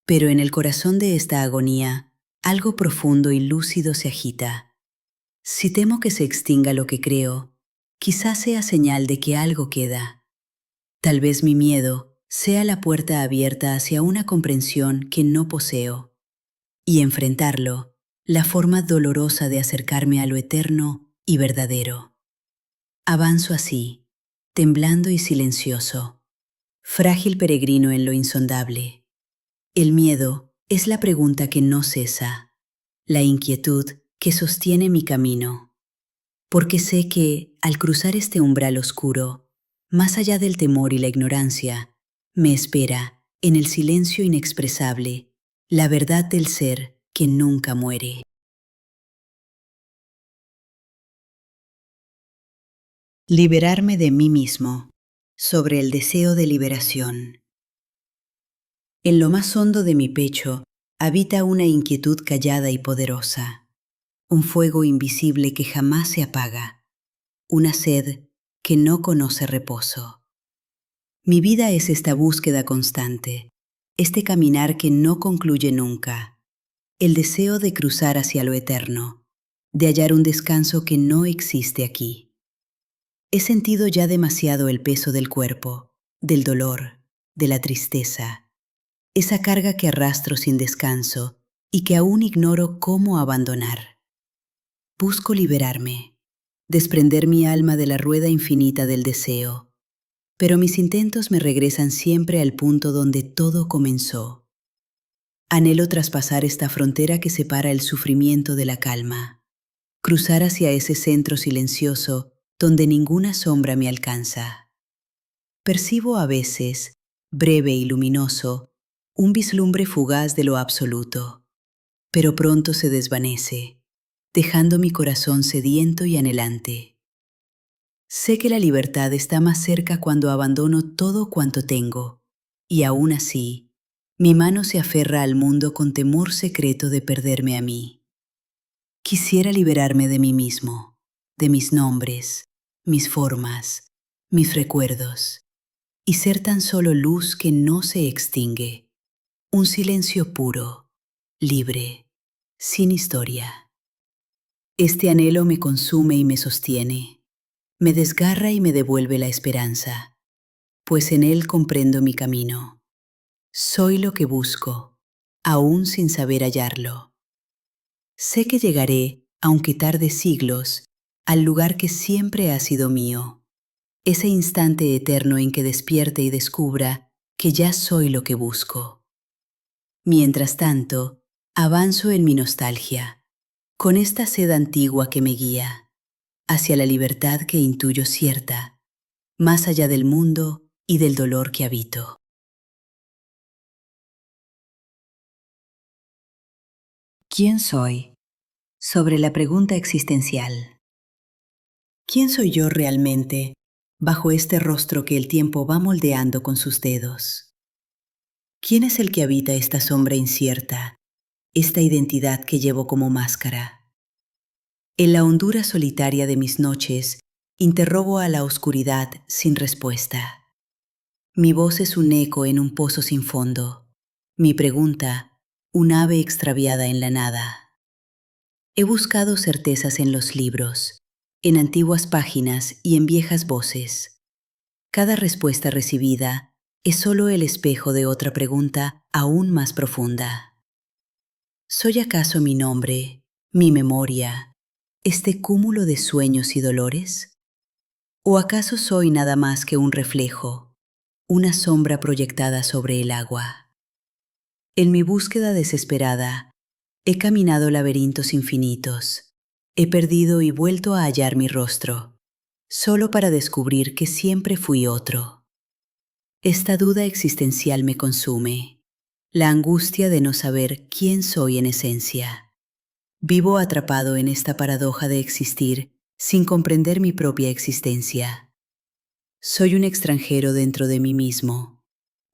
Pero en el corazón de esta agonía, algo profundo y lúcido se agita. Si temo que se extinga lo que creo, quizás sea señal de que algo queda. Tal vez mi miedo sea la puerta abierta hacia una comprensión que no poseo. Y enfrentarlo, la forma dolorosa de acercarme a lo eterno y verdadero. Avanzo así, temblando y silencioso, frágil peregrino en lo insondable. El miedo es la pregunta que no cesa, la inquietud que sostiene mi camino, porque sé que, al cruzar este umbral oscuro, más allá del temor y la ignorancia, me espera, en el silencio inexpresable, la verdad del ser que nunca muere. Liberarme de mí mismo, sobre el deseo de liberación. En lo más hondo de mi pecho habita una inquietud callada y poderosa, un fuego invisible que jamás se apaga, una sed que no conoce reposo. Mi vida es esta búsqueda constante, este caminar que no concluye nunca, el deseo de cruzar hacia lo eterno, de hallar un descanso que no existe aquí. He sentido ya demasiado el peso del cuerpo, del dolor, de la tristeza, esa carga que arrastro sin descanso y que aún ignoro cómo abandonar. Busco liberarme, desprender mi alma de la rueda infinita del deseo, pero mis intentos me regresan siempre al punto donde todo comenzó. Anhelo traspasar esta frontera que separa el sufrimiento de la calma, cruzar hacia ese centro silencioso donde ninguna sombra me alcanza. Percibo a veces, breve y luminoso, un vislumbre fugaz de lo absoluto, pero pronto se desvanece, dejando mi corazón sediento y anhelante. Sé que la libertad está más cerca cuando abandono todo cuanto tengo, y aún así, mi mano se aferra al mundo con temor secreto de perderme a mí. Quisiera liberarme de mí mismo, de mis nombres, mis formas, mis recuerdos, y ser tan solo luz que no se extingue, un silencio puro, libre, sin historia. Este anhelo me consume y me sostiene, me desgarra y me devuelve la esperanza, pues en él comprendo mi camino. Soy lo que busco, aún sin saber hallarlo. Sé que llegaré, aunque tarde siglos, al lugar que siempre ha sido mío, ese instante eterno en que despierte y descubra que ya soy lo que busco. Mientras tanto, avanzo en mi nostalgia, con esta sed antigua que me guía, hacia la libertad que intuyo cierta, más allá del mundo y del dolor que habito. ¿Quién soy? Sobre la pregunta existencial. ¿Quién soy yo realmente bajo este rostro que el tiempo va moldeando con sus dedos? ¿Quién es el que habita esta sombra incierta, esta identidad que llevo como máscara? En la hondura solitaria de mis noches, interrogo a la oscuridad sin respuesta. Mi voz es un eco en un pozo sin fondo. Mi pregunta, un ave extraviada en la nada. He buscado certezas en los libros, en antiguas páginas y en viejas voces. Cada respuesta recibida es solo el espejo de otra pregunta aún más profunda. ¿Soy acaso mi nombre, mi memoria, este cúmulo de sueños y dolores? ¿O acaso soy nada más que un reflejo, una sombra proyectada sobre el agua? En mi búsqueda desesperada, he caminado laberintos infinitos, he perdido y vuelto a hallar mi rostro, solo para descubrir que siempre fui otro. Esta duda existencial me consume, la angustia de no saber quién soy en esencia. Vivo atrapado en esta paradoja de existir sin comprender mi propia existencia. Soy un extranjero dentro de mí mismo,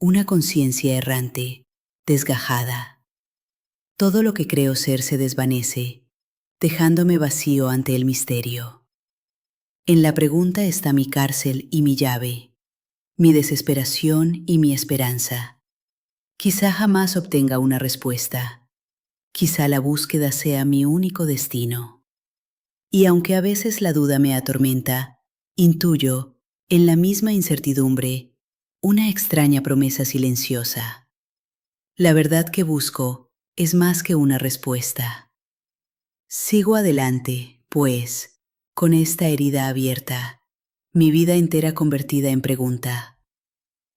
una conciencia errante, desgajada. Todo lo que creo ser se desvanece, dejándome vacío ante el misterio. En la pregunta está mi cárcel y mi llave, mi desesperación y mi esperanza. Quizá jamás obtenga una respuesta. Quizá la búsqueda sea mi único destino. Y aunque a veces la duda me atormenta, intuyo, en la misma incertidumbre, una extraña promesa silenciosa. La verdad que busco es más que una respuesta. Sigo adelante, pues, con esta herida abierta, mi vida entera convertida en pregunta.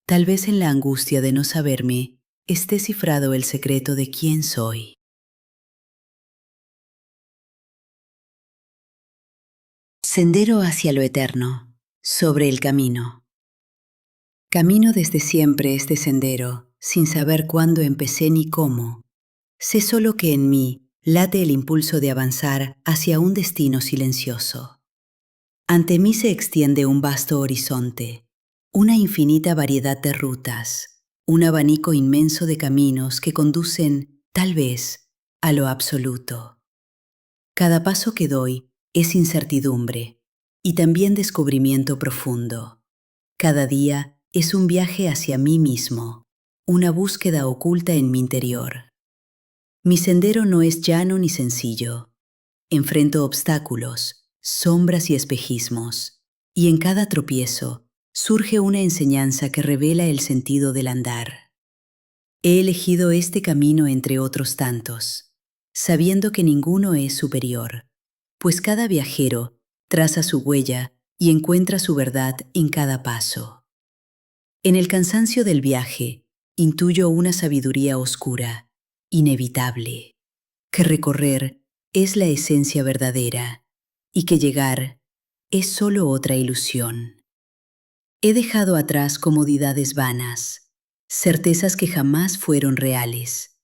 Tal vez en la angustia de no saberme esté cifrado el secreto de quién soy. Sendero hacia lo eterno, sobre el camino. Camino desde siempre este sendero, sin saber cuándo empecé ni cómo. Sé solo que en mí late el impulso de avanzar hacia un destino silencioso. Ante mí se extiende un vasto horizonte, una infinita variedad de rutas, un abanico inmenso de caminos que conducen, tal vez, a lo absoluto. Cada paso que doy es incertidumbre y también descubrimiento profundo. Cada día es un viaje hacia mí mismo, una búsqueda oculta en mi interior. Mi sendero no es llano ni sencillo. Enfrento obstáculos, sombras y espejismos, y en cada tropiezo surge una enseñanza que revela el sentido del andar. He elegido este camino entre otros tantos, sabiendo que ninguno es superior, pues cada viajero traza su huella y encuentra su verdad en cada paso. En el cansancio del viaje, intuyo una sabiduría oscura, inevitable, que recorrer es la esencia verdadera y que llegar es solo otra ilusión. He dejado atrás comodidades vanas, certezas que jamás fueron reales.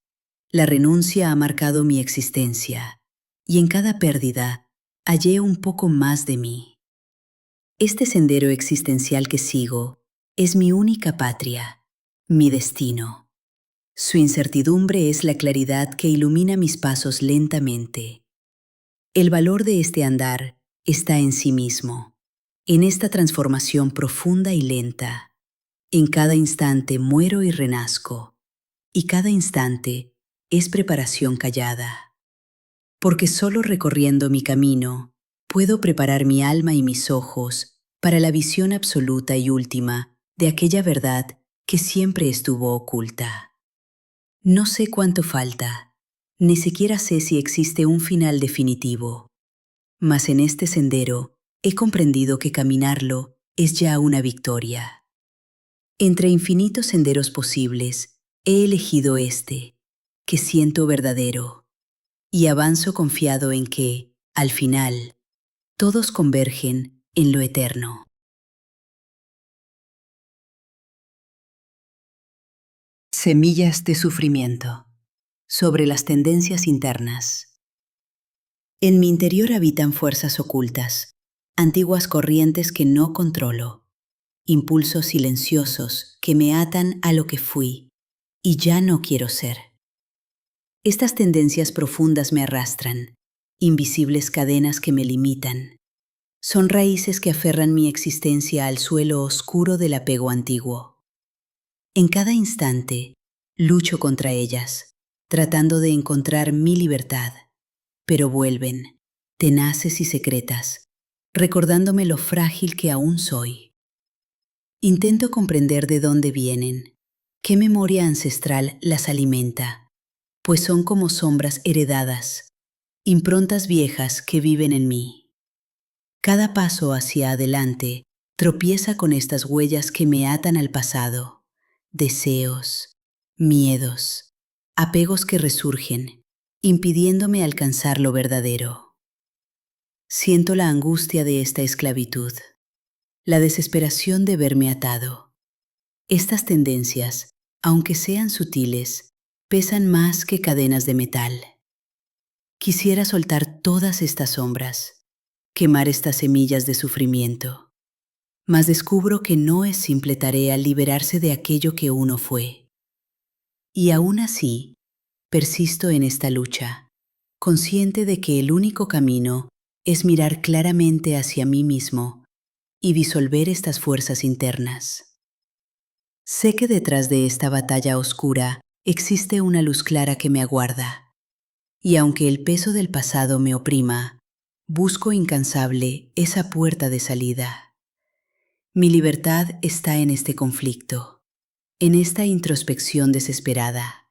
La renuncia ha marcado mi existencia y en cada pérdida hallé un poco más de mí. Este sendero existencial que sigo es mi única patria, mi destino. Su incertidumbre es la claridad que ilumina mis pasos lentamente. El valor de este andar está en sí mismo, en esta transformación profunda y lenta. En cada instante muero y renazco, y cada instante es preparación callada. Porque solo recorriendo mi camino puedo preparar mi alma y mis ojos para la visión absoluta y última de aquella verdad que siempre estuvo oculta. No sé cuánto falta, ni siquiera sé si existe un final definitivo, mas en este sendero he comprendido que caminarlo es ya una victoria. Entre infinitos senderos posibles, he elegido este, que siento verdadero, y avanzo confiado en que, al final, todos convergen en lo eterno. Semillas de sufrimiento. Sobre las tendencias internas. En mi interior habitan fuerzas ocultas, antiguas corrientes que no controlo, impulsos silenciosos que me atan a lo que fui y ya no quiero ser. Estas tendencias profundas me arrastran, invisibles cadenas que me limitan. Son raíces que aferran mi existencia al suelo oscuro del apego antiguo. En cada instante, lucho contra ellas, tratando de encontrar mi libertad, pero vuelven, tenaces y secretas, recordándome lo frágil que aún soy. Intento comprender de dónde vienen, qué memoria ancestral las alimenta, pues son como sombras heredadas, improntas viejas que viven en mí. Cada paso hacia adelante tropieza con estas huellas que me atan al pasado, deseos, miedos, apegos que resurgen, impidiéndome alcanzar lo verdadero. Siento la angustia de esta esclavitud, la desesperación de verme atado. Estas tendencias, aunque sean sutiles, pesan más que cadenas de metal. Quisiera soltar todas estas sombras, quemar estas semillas de sufrimiento. Mas descubro que no es simple tarea liberarse de aquello que uno fue. Y aún así, persisto en esta lucha, consciente de que el único camino es mirar claramente hacia mí mismo y disolver estas fuerzas internas. Sé que detrás de esta batalla oscura existe una luz clara que me aguarda, y aunque el peso del pasado me oprima, busco incansable esa puerta de salida. Mi libertad está en este conflicto, en esta introspección desesperada,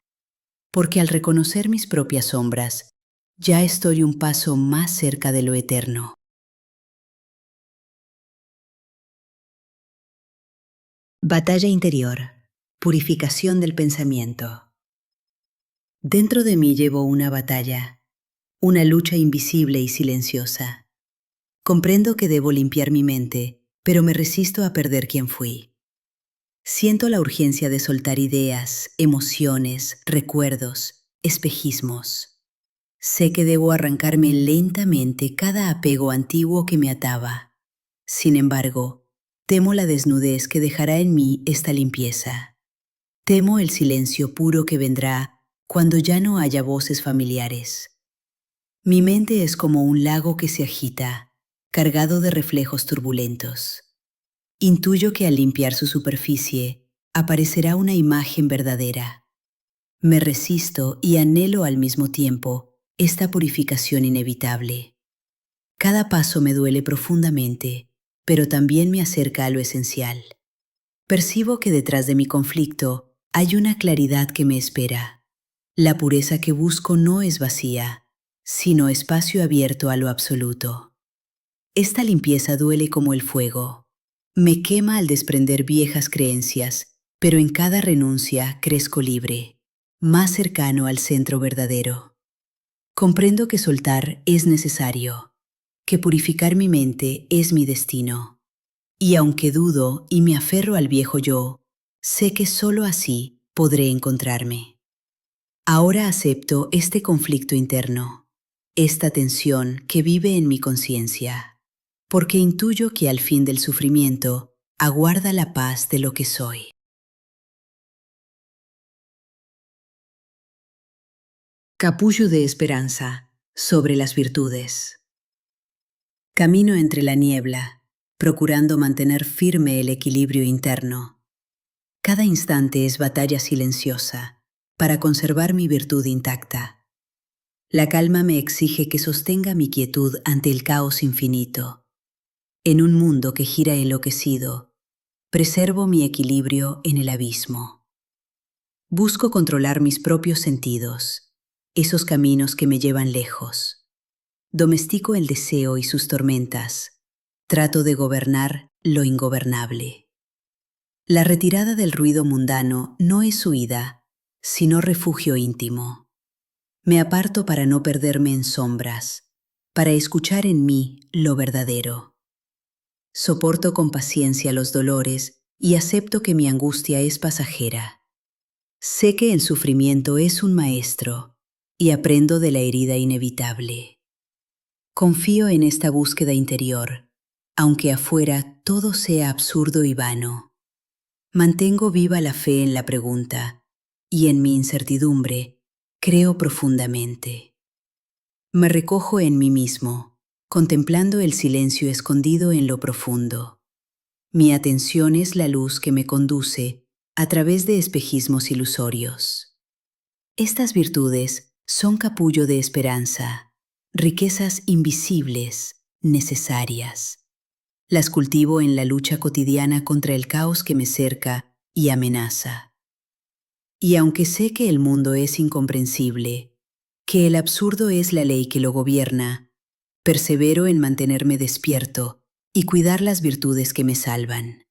porque al reconocer mis propias sombras, ya estoy un paso más cerca de lo eterno. Batalla interior. Purificación del pensamiento. Dentro de mí llevo una batalla, una lucha invisible y silenciosa. Comprendo que debo limpiar mi mente, pero me resisto a perder quien fui. Siento la urgencia de soltar ideas, emociones, recuerdos, espejismos. Sé que debo arrancarme lentamente cada apego antiguo que me ataba. Sin embargo, temo la desnudez que dejará en mí esta limpieza. Temo el silencio puro que vendrá cuando ya no haya voces familiares. Mi mente es como un lago que se agita, cargado de reflejos turbulentos. Intuyo que al limpiar su superficie, aparecerá una imagen verdadera. Me resisto y anhelo al mismo tiempo esta purificación inevitable. Cada paso me duele profundamente, pero también me acerca a lo esencial. Percibo que detrás de mi conflicto hay una claridad que me espera. La pureza que busco no es vacía, sino espacio abierto a lo absoluto. Esta limpieza duele como el fuego. Me quema al desprender viejas creencias, pero en cada renuncia crezco libre, más cercano al centro verdadero. Comprendo que soltar es necesario, que purificar mi mente es mi destino. Y aunque dudo y me aferro al viejo yo, sé que solo así podré encontrarme. Ahora acepto este conflicto interno, esta tensión que vive en mi conciencia, porque intuyo que al fin del sufrimiento aguarda la paz de lo que soy. Capullo de esperanza sobre las virtudes. Camino entre la niebla, procurando mantener firme el equilibrio interno. Cada instante es batalla silenciosa para conservar mi virtud intacta. La calma me exige que sostenga mi quietud ante el caos infinito. En un mundo que gira enloquecido, preservo mi equilibrio en el abismo. Busco controlar mis propios sentidos, esos caminos que me llevan lejos. Domestico el deseo y sus tormentas. Trato de gobernar lo ingobernable. La retirada del ruido mundano no es huida, sino refugio íntimo. Me aparto para no perderme en sombras, para escuchar en mí lo verdadero. Soporto con paciencia los dolores y acepto que mi angustia es pasajera. Sé que el sufrimiento es un maestro y aprendo de la herida inevitable. Confío en esta búsqueda interior, aunque afuera todo sea absurdo y vano. Mantengo viva la fe en la pregunta y en mi incertidumbre creo profundamente. Me recojo en mí mismo, contemplando el silencio escondido en lo profundo. Mi atención es la luz que me conduce a través de espejismos ilusorios. Estas virtudes son capullo de esperanza, riquezas invisibles, necesarias. Las cultivo en la lucha cotidiana contra el caos que me cerca y amenaza. Y aunque sé que el mundo es incomprensible, que el absurdo es la ley que lo gobierna, persevero en mantenerme despierto y cuidar las virtudes que me salvan.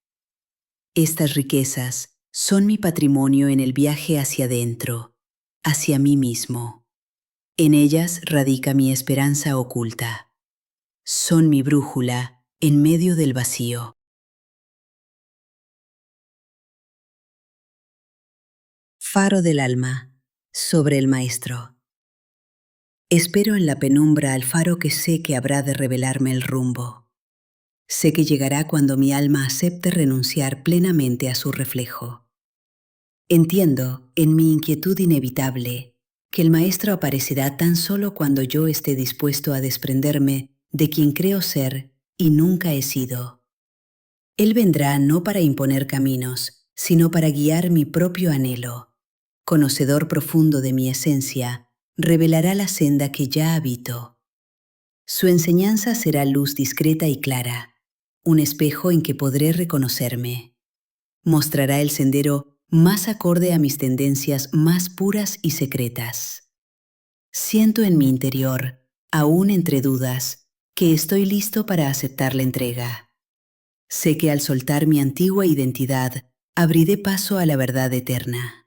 Estas riquezas son mi patrimonio en el viaje hacia adentro, hacia mí mismo. En ellas radica mi esperanza oculta. Son mi brújula en medio del vacío. Faro del alma, sobre el Maestro. Espero en la penumbra al faro que sé que habrá de revelarme el rumbo. Sé que llegará cuando mi alma acepte renunciar plenamente a su reflejo. Entiendo, en mi inquietud inevitable, que el Maestro aparecerá tan solo cuando yo esté dispuesto a desprenderme de quien creo ser y nunca he sido. Él vendrá no para imponer caminos, sino para guiar mi propio anhelo. Conocedor profundo de mi esencia, revelará la senda que ya habito. Su enseñanza será luz discreta y clara, un espejo en que podré reconocerme. Mostrará el sendero más acorde a mis tendencias más puras y secretas. Siento en mi interior, aún entre dudas, que estoy listo para aceptar la entrega. Sé que al soltar mi antigua identidad, abriré paso a la verdad eterna.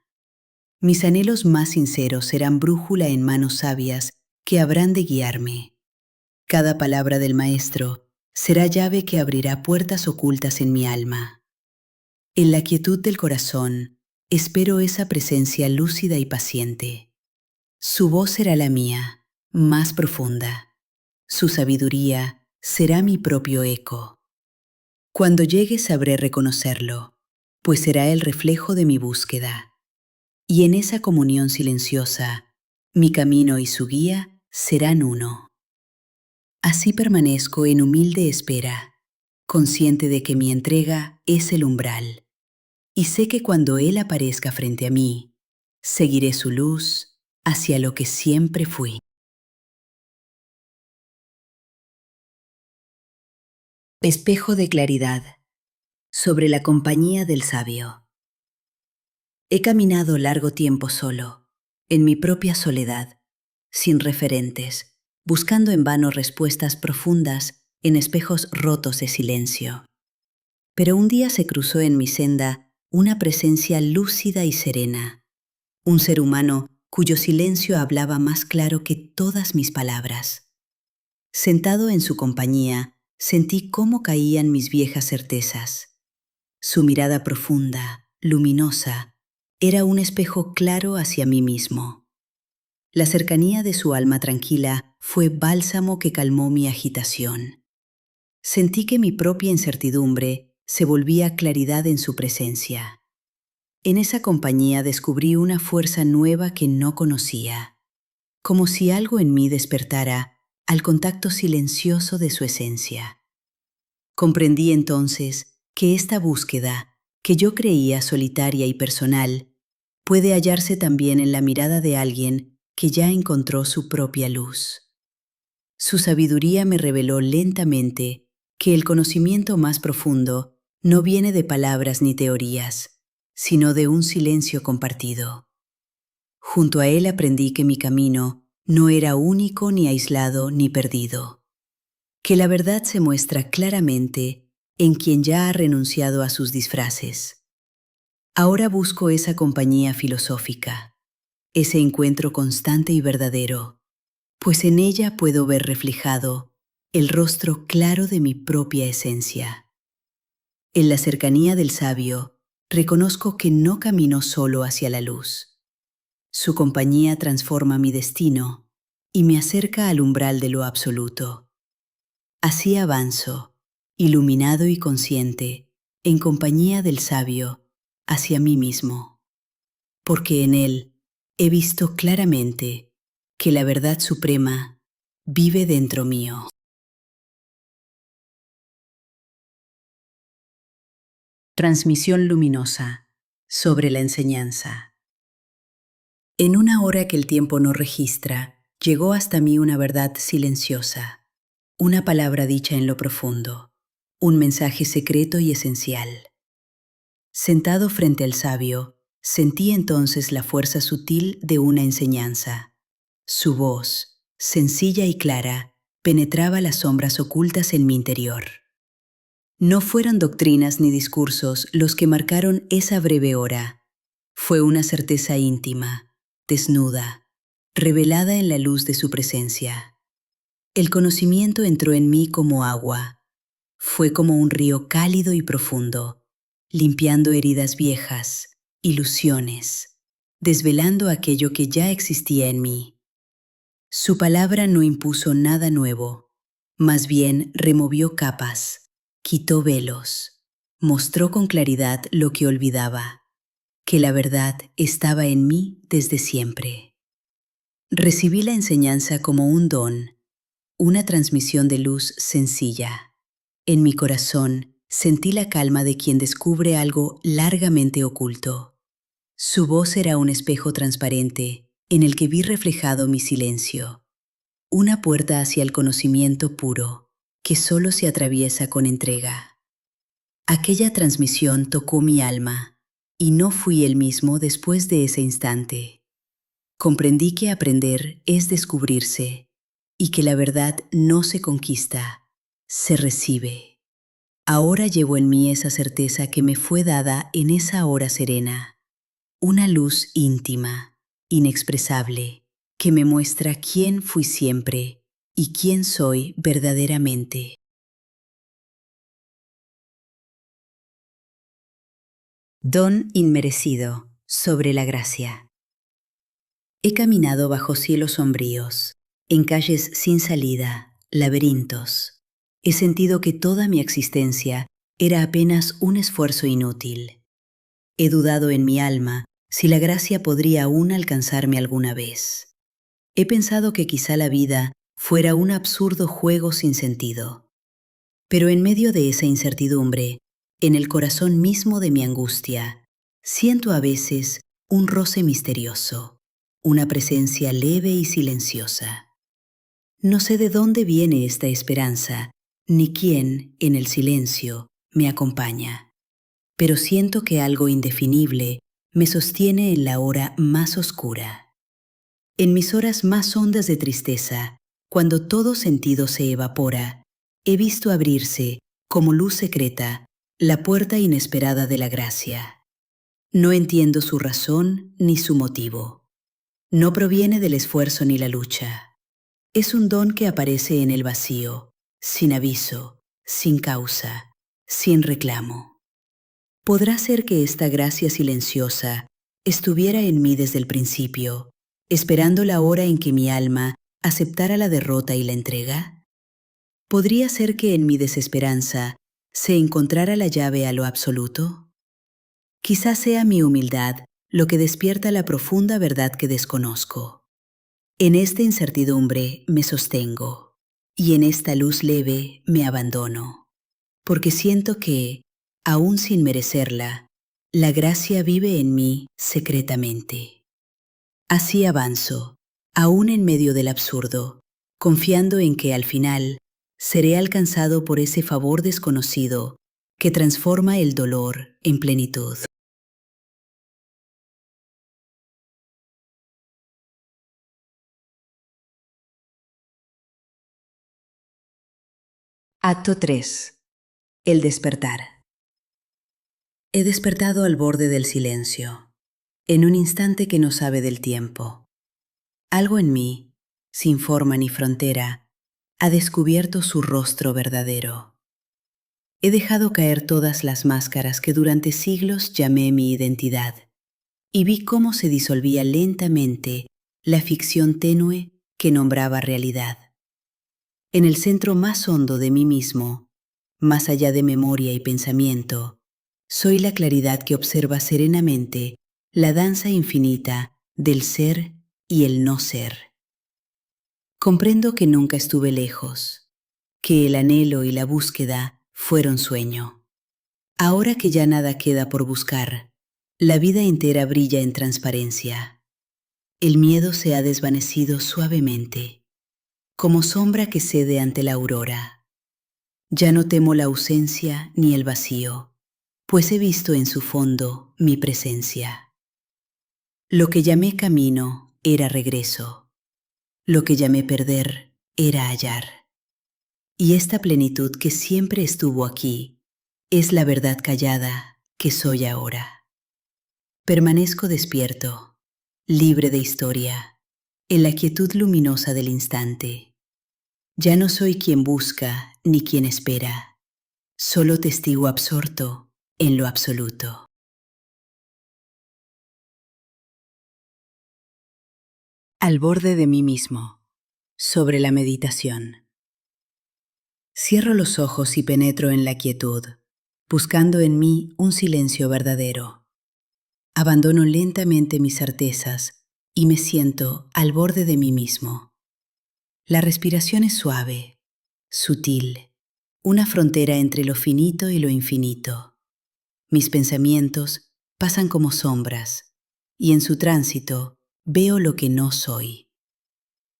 Mis anhelos más sinceros serán brújula en manos sabias que habrán de guiarme. Cada palabra del Maestro será llave que abrirá puertas ocultas en mi alma. En la quietud del corazón, espero esa presencia lúcida y paciente. Su voz será la mía, más profunda. Su sabiduría será mi propio eco. Cuando llegue sabré reconocerlo, pues será el reflejo de mi búsqueda. Y en esa comunión silenciosa, mi camino y su guía serán uno. Así permanezco en humilde espera, consciente de que mi entrega es el umbral. Y sé que cuando Él aparezca frente a mí, seguiré su luz hacia lo que siempre fui. Espejo de claridad sobre la compañía del sabio. He caminado largo tiempo solo, en mi propia soledad, sin referentes, buscando en vano respuestas profundas en espejos rotos de silencio. Pero un día se cruzó en mi senda una presencia lúcida y serena, un ser humano cuyo silencio hablaba más claro que todas mis palabras. Sentado en su compañía, sentí cómo caían mis viejas certezas. Su mirada profunda, luminosa, era un espejo claro hacia mí mismo. La cercanía de su alma tranquila fue bálsamo que calmó mi agitación. Sentí que mi propia incertidumbre se volvía claridad en su presencia. En esa compañía descubrí una fuerza nueva que no conocía, como si algo en mí despertara al contacto silencioso de su esencia. Comprendí entonces que esta búsqueda, que yo creía solitaria y personal, puede hallarse también en la mirada de alguien que ya encontró su propia luz. Su sabiduría me reveló lentamente que el conocimiento más profundo no viene de palabras ni teorías, sino de un silencio compartido. Junto a él aprendí que mi camino no era único ni aislado ni perdido, que la verdad se muestra claramente en quien ya ha renunciado a sus disfraces. Ahora busco esa compañía filosófica, ese encuentro constante y verdadero, pues en ella puedo ver reflejado el rostro claro de mi propia esencia. En la cercanía del sabio, reconozco que no camino solo hacia la luz. Su compañía transforma mi destino y me acerca al umbral de lo absoluto. Así avanzo, iluminado y consciente, en compañía del sabio, hacia mí mismo, porque en él he visto claramente que la verdad suprema vive dentro mío. Transmisión luminosa sobre la enseñanza. En una hora que el tiempo no registra, llegó hasta mí una verdad silenciosa, una palabra dicha en lo profundo, un mensaje secreto y esencial. Sentado frente al sabio, sentí entonces la fuerza sutil de una enseñanza. Su voz, sencilla y clara, penetraba las sombras ocultas en mi interior. No fueron doctrinas ni discursos los que marcaron esa breve hora. Fue una certeza íntima, desnuda, revelada en la luz de su presencia. El conocimiento entró en mí como agua. Fue como un río cálido y profundo, limpiando heridas viejas, ilusiones, desvelando aquello que ya existía en mí. Su palabra no impuso nada nuevo, más bien removió capas, quitó velos, mostró con claridad lo que olvidaba, que la verdad estaba en mí desde siempre. Recibí la enseñanza como un don, una transmisión de luz sencilla. En mi corazón sentí la calma de quien descubre algo largamente oculto. Su voz era un espejo transparente en el que vi reflejado mi silencio, una puerta hacia el conocimiento puro que solo se atraviesa con entrega. Aquella transmisión tocó mi alma y no fui el mismo después de ese instante. Comprendí que aprender es descubrirse y que la verdad no se conquista, se recibe. Ahora llevo en mí esa certeza que me fue dada en esa hora serena, una luz íntima, inexpresable, que me muestra quién fui siempre y quién soy verdaderamente. Don inmerecido sobre la gracia. He caminado bajo cielos sombríos, en calles sin salida, laberintos. He sentido que toda mi existencia era apenas un esfuerzo inútil. He dudado en mi alma si la gracia podría aún alcanzarme alguna vez. He pensado que quizá la vida fuera un absurdo juego sin sentido. Pero en medio de esa incertidumbre, en el corazón mismo de mi angustia, siento a veces un roce misterioso, una presencia leve y silenciosa. No sé de dónde viene esta esperanza, ni quién, en el silencio, me acompaña, pero siento que algo indefinible me sostiene en la hora más oscura. En mis horas más hondas de tristeza, cuando todo sentido se evapora, he visto abrirse, como luz secreta, la puerta inesperada de la gracia. No entiendo su razón ni su motivo. No proviene del esfuerzo ni la lucha. Es un don que aparece en el vacío, sin aviso, sin causa, sin reclamo. ¿Podrá ser que esta gracia silenciosa estuviera en mí desde el principio, esperando la hora en que mi alma aceptara la derrota y la entrega? ¿Podría ser que en mi desesperanza se encontrara la llave a lo absoluto? Quizás sea mi humildad lo que despierta la profunda verdad que desconozco. En esta incertidumbre me sostengo y en esta luz leve me abandono, porque siento que, aún sin merecerla, la gracia vive en mí secretamente. Así avanzo, aún en medio del absurdo, confiando en que al final seré alcanzado por ese favor desconocido que transforma el dolor en plenitud. Acto 3. El despertar. He despertado al borde del silencio, en un instante que no sabe del tiempo. Algo en mí, sin forma ni frontera, ha descubierto su rostro verdadero. He dejado caer todas las máscaras que durante siglos llamé mi identidad y vi cómo se disolvía lentamente la ficción tenue que nombraba realidad. En el centro más hondo de mí mismo, más allá de memoria y pensamiento, soy la claridad que observa serenamente la danza infinita del ser y el no ser. Comprendo que nunca estuve lejos, que el anhelo y la búsqueda fueron sueño. Ahora que ya nada queda por buscar, la vida entera brilla en transparencia. El miedo se ha desvanecido suavemente, como sombra que cede ante la aurora. Ya no temo la ausencia ni el vacío, pues he visto en su fondo mi presencia. Lo que llamé camino era regreso, lo que llamé perder era hallar. Y esta plenitud que siempre estuvo aquí es la verdad callada que soy ahora. Permanezco despierto, libre de historia, en la quietud luminosa del instante. Ya no soy quien busca ni quien espera, solo testigo absorto en lo absoluto. Al borde de mí mismo. Sobre la meditación. Cierro los ojos y penetro en la quietud, buscando en mí un silencio verdadero. Abandono lentamente mis certezas y me siento al borde de mí mismo. La respiración es suave, sutil, una frontera entre lo finito y lo infinito. Mis pensamientos pasan como sombras y en su tránsito veo lo que no soy.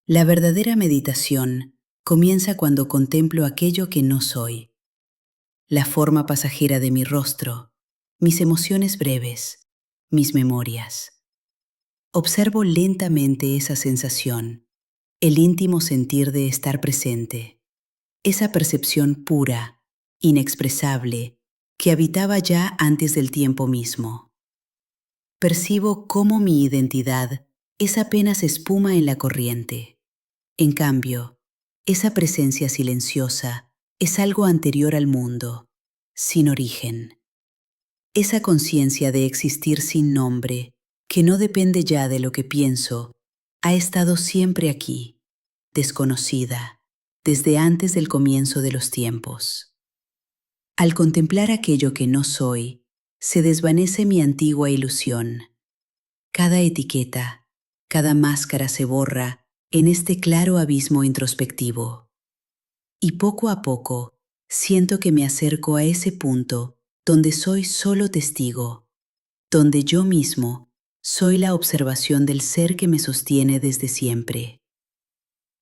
La verdadera meditación comienza cuando contemplo aquello que no soy, la forma pasajera de mi rostro, mis emociones breves, mis memorias. Observo lentamente esa sensación, el íntimo sentir de estar presente, esa percepción pura, inexpresable, que habitaba ya antes del tiempo mismo. Percibo cómo mi identidad es apenas espuma en la corriente. En cambio, esa presencia silenciosa es algo anterior al mundo, sin origen. Esa conciencia de existir sin nombre, que no depende ya de lo que pienso, ha estado siempre aquí, desconocida, desde antes del comienzo de los tiempos. Al contemplar aquello que no soy, se desvanece mi antigua ilusión. Cada etiqueta, cada máscara se borra en este claro abismo introspectivo. Y poco a poco siento que me acerco a ese punto donde soy solo testigo, donde yo mismo soy la observación del ser que me sostiene desde siempre.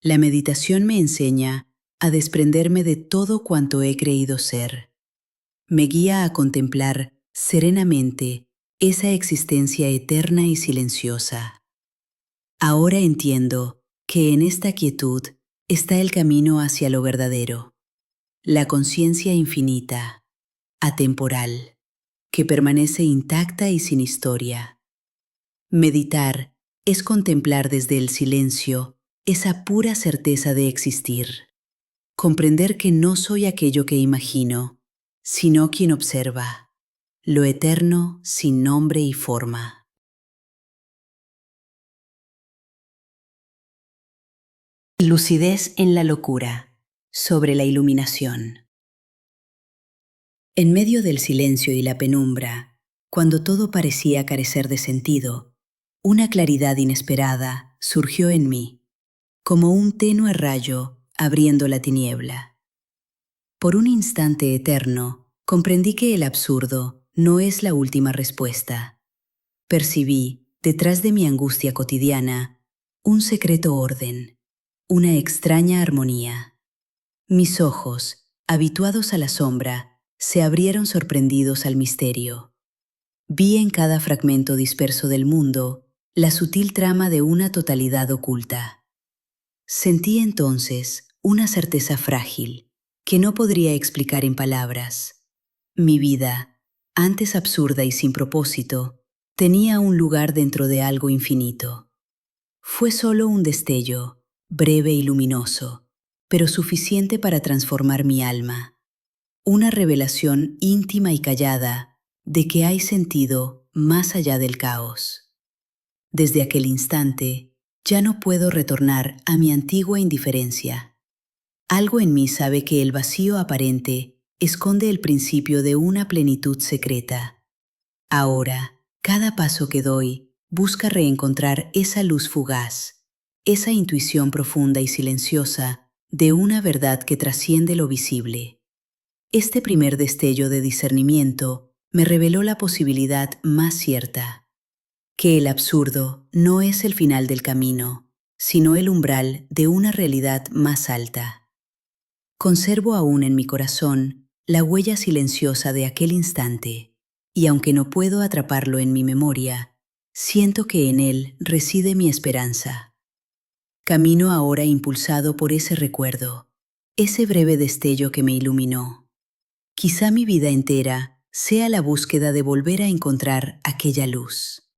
La meditación me enseña a desprenderme de todo cuanto he creído ser. Me guía a contemplar serenamente esa existencia eterna y silenciosa. Ahora entiendo que en esta quietud está el camino hacia lo verdadero, la conciencia infinita, atemporal, que permanece intacta y sin historia. Meditar es contemplar desde el silencio esa pura certeza de existir, comprender que no soy aquello que imagino, sino quien observa, lo eterno sin nombre y forma. Lucidez en la locura, sobre la iluminación. En medio del silencio y la penumbra, cuando todo parecía carecer de sentido, una claridad inesperada surgió en mí, como un tenue rayo abriendo la tiniebla. Por un instante eterno, comprendí que el absurdo no es la última respuesta. Percibí, detrás de mi angustia cotidiana, un secreto orden, una extraña armonía. Mis ojos, habituados a la sombra, se abrieron sorprendidos al misterio. Vi en cada fragmento disperso del mundo la sutil trama de una totalidad oculta. Sentí entonces una certeza frágil que no podría explicar en palabras. Mi vida, antes absurda y sin propósito, tenía un lugar dentro de algo infinito. Fue solo un destello, breve y luminoso, pero suficiente para transformar mi alma. Una revelación íntima y callada de que hay sentido más allá del caos. Desde aquel instante, ya no puedo retornar a mi antigua indiferencia. Algo en mí sabe que el vacío aparente esconde el principio de una plenitud secreta. Ahora, cada paso que doy busca reencontrar esa luz fugaz, esa intuición profunda y silenciosa de una verdad que trasciende lo visible. Este primer destello de discernimiento me reveló la posibilidad más cierta, que el absurdo no es el final del camino, sino el umbral de una realidad más alta. Conservo aún en mi corazón la huella silenciosa de aquel instante, y aunque no puedo atraparlo en mi memoria, siento que en él reside mi esperanza. Camino ahora impulsado por ese recuerdo, ese breve destello que me iluminó. Quizá mi vida entera sea la búsqueda de volver a encontrar aquella luz.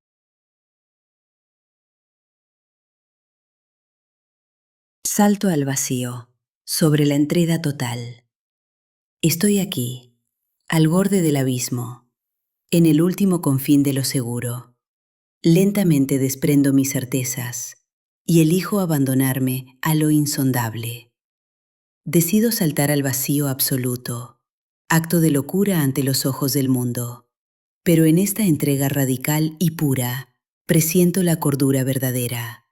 Salto al vacío, sobre la entrega total. Estoy aquí, al borde del abismo, en el último confín de lo seguro. Lentamente desprendo mis certezas y elijo abandonarme a lo insondable. Decido saltar al vacío absoluto, acto de locura ante los ojos del mundo. Pero en esta entrega radical y pura, presiento la cordura verdadera.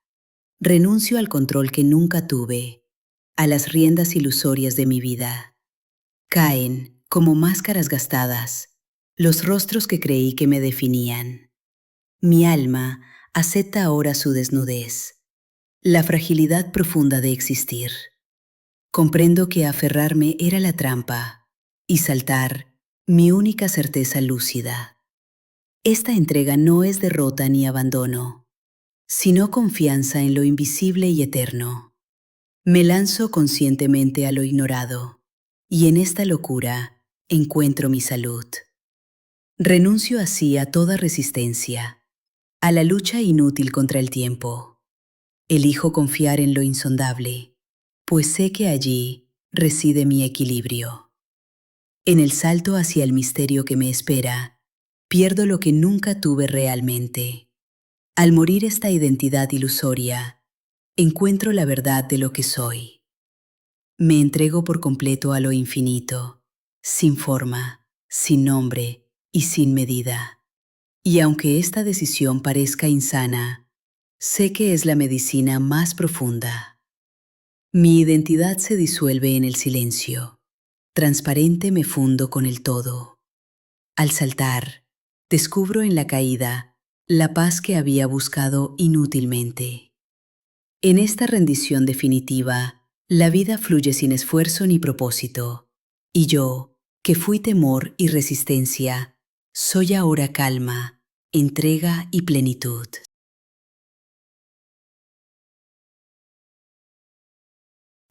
Renuncio al control que nunca tuve, a las riendas ilusorias de mi vida. Caen, como máscaras gastadas, los rostros que creí que me definían. Mi alma acepta ahora su desnudez, la fragilidad profunda de existir. Comprendo que aferrarme era la trampa y saltar, mi única certeza lúcida. Esta entrega no es derrota ni abandono, sino confianza en lo invisible y eterno. Me lanzo conscientemente a lo ignorado, y en esta locura encuentro mi salud. Renuncio así a toda resistencia, a la lucha inútil contra el tiempo. Elijo confiar en lo insondable, pues sé que allí reside mi equilibrio. En el salto hacia el misterio que me espera, pierdo lo que nunca tuve realmente. Al morir esta identidad ilusoria, encuentro la verdad de lo que soy. Me entrego por completo a lo infinito, sin forma, sin nombre y sin medida. Y aunque esta decisión parezca insana, sé que es la medicina más profunda. Mi identidad se disuelve en el silencio. Transparente me fundo con el todo. Al saltar, descubro en la caída la paz que había buscado inútilmente. En esta rendición definitiva, la vida fluye sin esfuerzo ni propósito, y yo, que fui temor y resistencia, soy ahora calma, entrega y plenitud.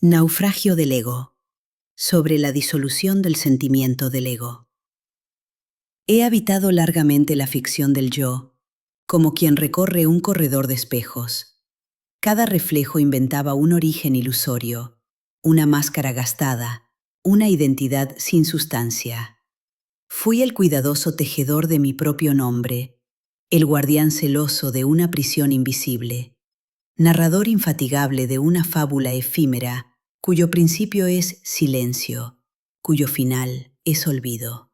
Naufragio del ego. Sobre la disolución del sentimiento del ego. He habitado largamente la ficción del yo, como quien recorre un corredor de espejos. Cada reflejo inventaba un origen ilusorio, una máscara gastada, una identidad sin sustancia. Fui el cuidadoso tejedor de mi propio nombre, el guardián celoso de una prisión invisible, narrador infatigable de una fábula efímera cuyo principio es silencio, cuyo final es olvido.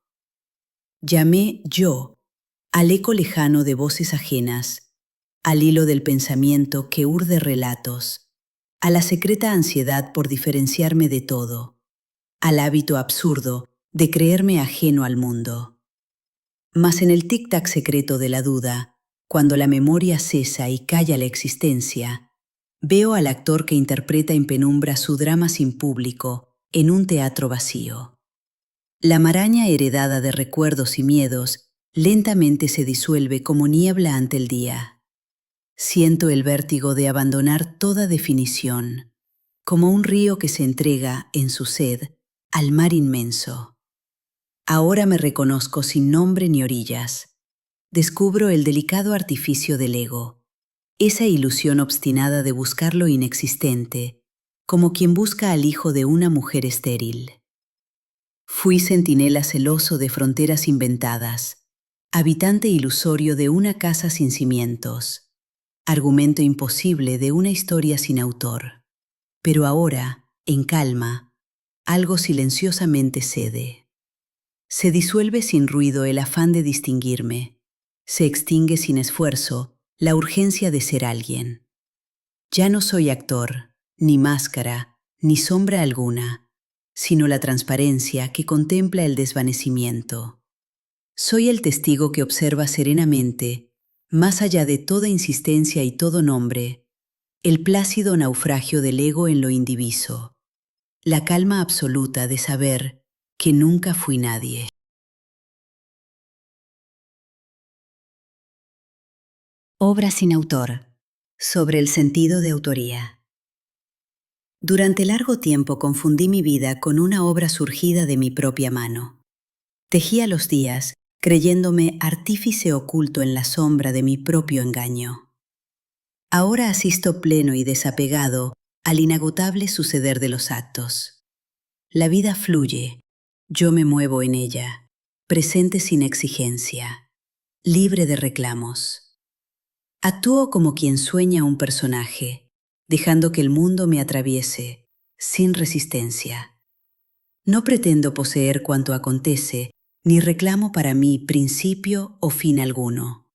Llamé yo al eco lejano de voces ajenas, al hilo del pensamiento que urde relatos, a la secreta ansiedad por diferenciarme de todo, al hábito absurdo de creerme ajeno al mundo. Mas en el tic-tac secreto de la duda, cuando la memoria cesa y calla la existencia, veo al actor que interpreta en penumbra su drama sin público en un teatro vacío. La maraña heredada de recuerdos y miedos lentamente se disuelve como niebla ante el día. Siento el vértigo de abandonar toda definición, como un río que se entrega, en su sed, al mar inmenso. Ahora me reconozco sin nombre ni orillas. Descubro el delicado artificio del ego, esa ilusión obstinada de buscar lo inexistente, como quien busca al hijo de una mujer estéril. Fui centinela celoso de fronteras inventadas, habitante ilusorio de una casa sin cimientos, argumento imposible de una historia sin autor. Pero ahora, en calma, algo silenciosamente cede. Se disuelve sin ruido el afán de distinguirme, se extingue sin esfuerzo la urgencia de ser alguien. Ya no soy actor, ni máscara, ni sombra alguna, sino la transparencia que contempla el desvanecimiento. Soy el testigo que observa serenamente, más allá de toda insistencia y todo nombre, el plácido naufragio del ego en lo indiviso, la calma absoluta de saber que nunca fui nadie. Obra sin autor. Sobre el sentido de autoría. Durante largo tiempo confundí mi vida con una obra surgida de mi propia mano. Tejía los días, creyéndome artífice oculto en la sombra de mi propio engaño. Ahora asisto pleno y desapegado al inagotable suceder de los actos. La vida fluye, yo me muevo en ella, presente sin exigencia, libre de reclamos. Actúo como quien sueña un personaje, dejando que el mundo me atraviese, sin resistencia. No pretendo poseer cuanto acontece, ni reclamo para mí principio o fin alguno.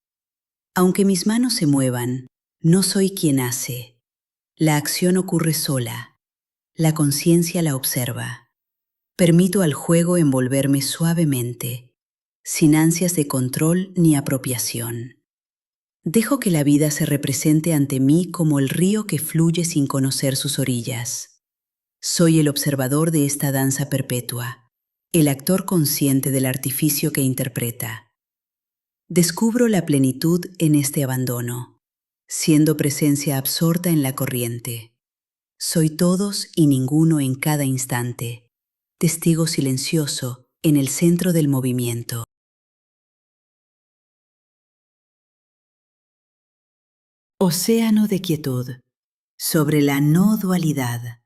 Aunque mis manos se muevan, no soy quien hace. La acción ocurre sola. La conciencia la observa. Permito al juego envolverme suavemente, sin ansias de control ni apropiación. Dejo que la vida se represente ante mí como el río que fluye sin conocer sus orillas. Soy el observador de esta danza perpetua, el actor consciente del artificio que interpreta. Descubro la plenitud en este abandono, siendo presencia absorta en la corriente. Soy todos y ninguno en cada instante, testigo silencioso en el centro del movimiento. Océano de quietud, sobre la no dualidad.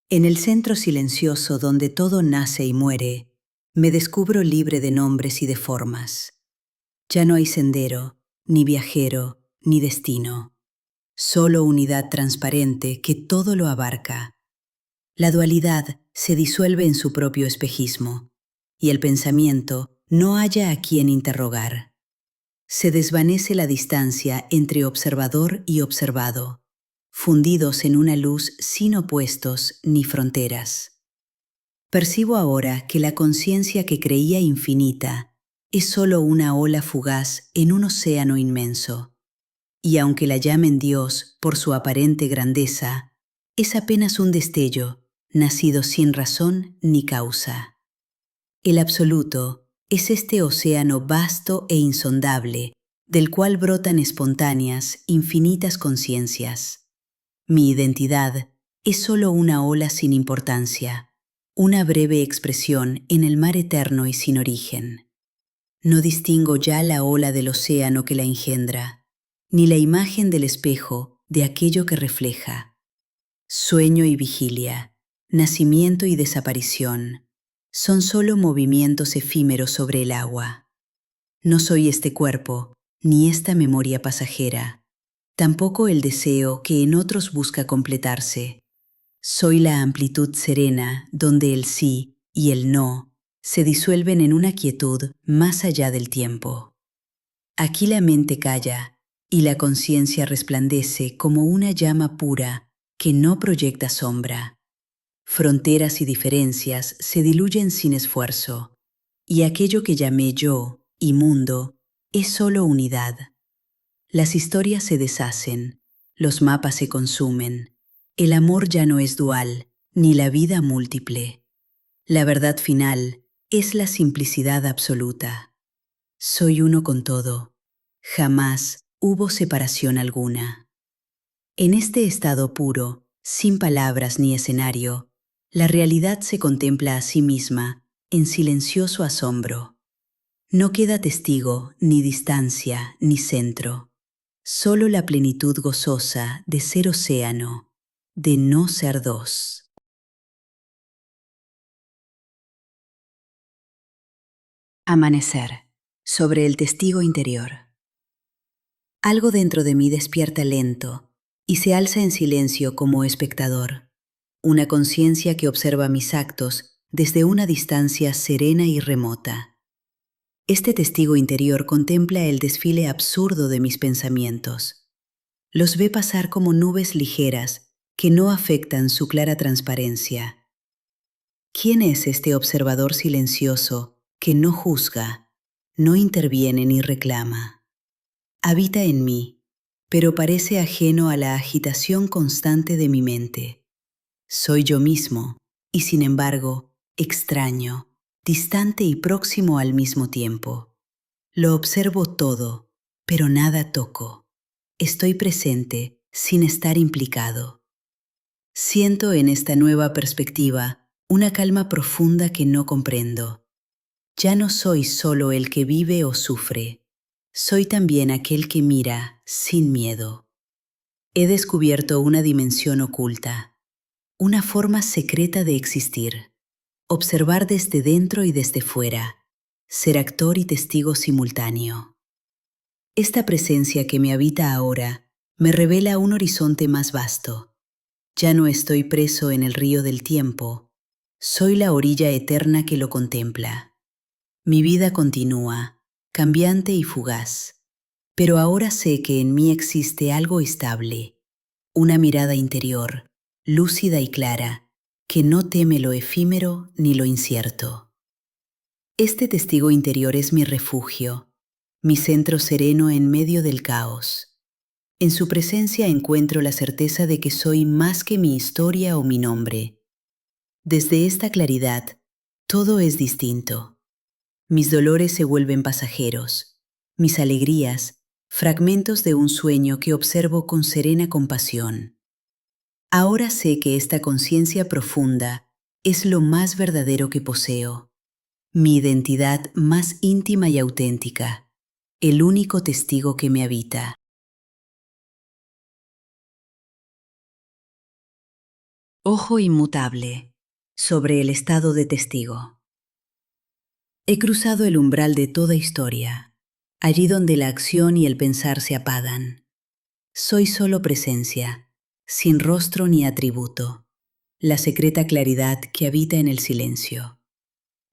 En el centro silencioso donde todo nace y muere, me descubro libre de nombres y de formas. Ya no hay sendero, ni viajero, ni destino. Solo unidad transparente que todo lo abarca. La dualidad se disuelve en su propio espejismo, y el pensamiento no halla a quien interrogar. Se desvanece la distancia entre observador y observado, fundidos en una luz sin opuestos ni fronteras. Percibo ahora que la conciencia que creía infinita es solo una ola fugaz en un océano inmenso, y aunque la llamen Dios por su aparente grandeza, es apenas un destello, nacido sin razón ni causa. El absoluto es este océano vasto e insondable, del cual brotan espontáneas, infinitas conciencias. Mi identidad es solo una ola sin importancia, una breve expresión en el mar eterno y sin origen. No distingo ya la ola del océano que la engendra, ni la imagen del espejo de aquello que refleja. Sueño y vigilia, nacimiento y desaparición, son solo movimientos efímeros sobre el agua. No soy este cuerpo, ni esta memoria pasajera, tampoco el deseo que en otros busca completarse. Soy la amplitud serena donde el sí y el no se disuelven en una quietud más allá del tiempo. Aquí la mente calla y la conciencia resplandece como una llama pura que no proyecta sombra. Fronteras y diferencias se diluyen sin esfuerzo, y aquello que llamé yo y mundo es solo unidad. Las historias se deshacen, los mapas se consumen, el amor ya no es dual, ni la vida múltiple. La verdad final es la simplicidad absoluta. Soy uno con todo. Jamás hubo separación alguna. En este estado puro, sin palabras ni escenario, la realidad se contempla a sí misma en silencioso asombro. No queda testigo, ni distancia, ni centro. Solo la plenitud gozosa de ser océano, de no ser dos. Amanecer. Sobre el testigo interior. Algo dentro de mí despierta lento y se alza en silencio como espectador. Una conciencia que observa mis actos desde una distancia serena y remota. Este testigo interior contempla el desfile absurdo de mis pensamientos. Los ve pasar como nubes ligeras que no afectan su clara transparencia. ¿Quién es este observador silencioso que no juzga, no interviene ni reclama? Habita en mí, pero parece ajeno a la agitación constante de mi mente. Soy yo mismo, y sin embargo, extraño, distante y próximo al mismo tiempo. Lo observo todo, pero nada toco. Estoy presente sin estar implicado. Siento en esta nueva perspectiva una calma profunda que no comprendo. Ya no soy solo el que vive o sufre. Soy también aquel que mira sin miedo. He descubierto una dimensión oculta, una forma secreta de existir. Observar desde dentro y desde fuera, ser actor y testigo simultáneo. Esta presencia que me habita ahora Me revela un horizonte más vasto. Ya no estoy preso en el río del tiempo, soy la orilla eterna que lo contempla. Mi vida continúa, cambiante y fugaz, pero ahora sé que en mí existe algo estable, una mirada interior, lúcida y clara, que no teme lo efímero ni lo incierto. Este testigo interior es mi refugio, mi centro sereno en medio del caos. En su presencia encuentro la certeza de que soy más que mi historia o mi nombre. Desde esta claridad, todo es distinto. Mis dolores se vuelven pasajeros, mis alegrías, fragmentos de un sueño que observo con serena compasión. Ahora sé que esta conciencia profunda es lo más verdadero que poseo, mi identidad más íntima y auténtica, el único testigo que me habita. Ojo inmutable sobre el estado de testigo. He cruzado el umbral de toda historia, allí donde la acción y el pensar se apagan. Soy solo presencia, sin rostro ni atributo, la secreta claridad que habita en el silencio.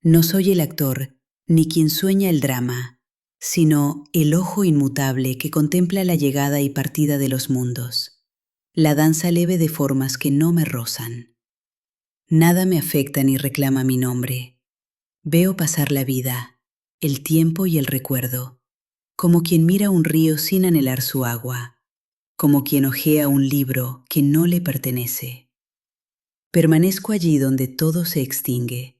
No soy el actor ni quien sueña el drama, sino el ojo inmutable que contempla la llegada y partida de los mundos, la danza leve de formas que no me rozan. Nada me afecta ni reclama mi nombre. Veo pasar la vida, el tiempo y el recuerdo, como quien mira un río sin anhelar su agua, como quien hojea un libro que no le pertenece. Permanezco allí donde todo se extingue,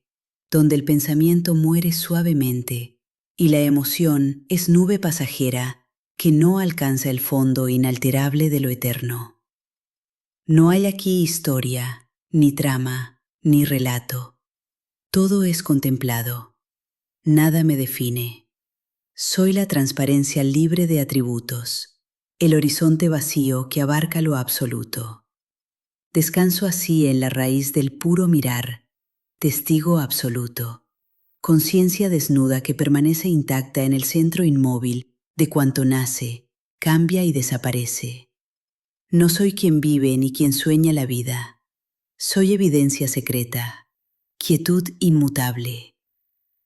donde el pensamiento muere suavemente y la emoción es nube pasajera que no alcanza el fondo inalterable de lo eterno. No hay aquí historia, ni trama, ni relato. Todo es contemplado. Nada me define. Soy la transparencia libre de atributos, el horizonte vacío que abarca lo absoluto. Descanso así en la raíz del puro mirar, testigo absoluto, conciencia desnuda que permanece intacta en el centro inmóvil de cuanto nace, cambia y desaparece. No soy quien vive ni quien sueña la vida. Soy evidencia secreta, quietud inmutable,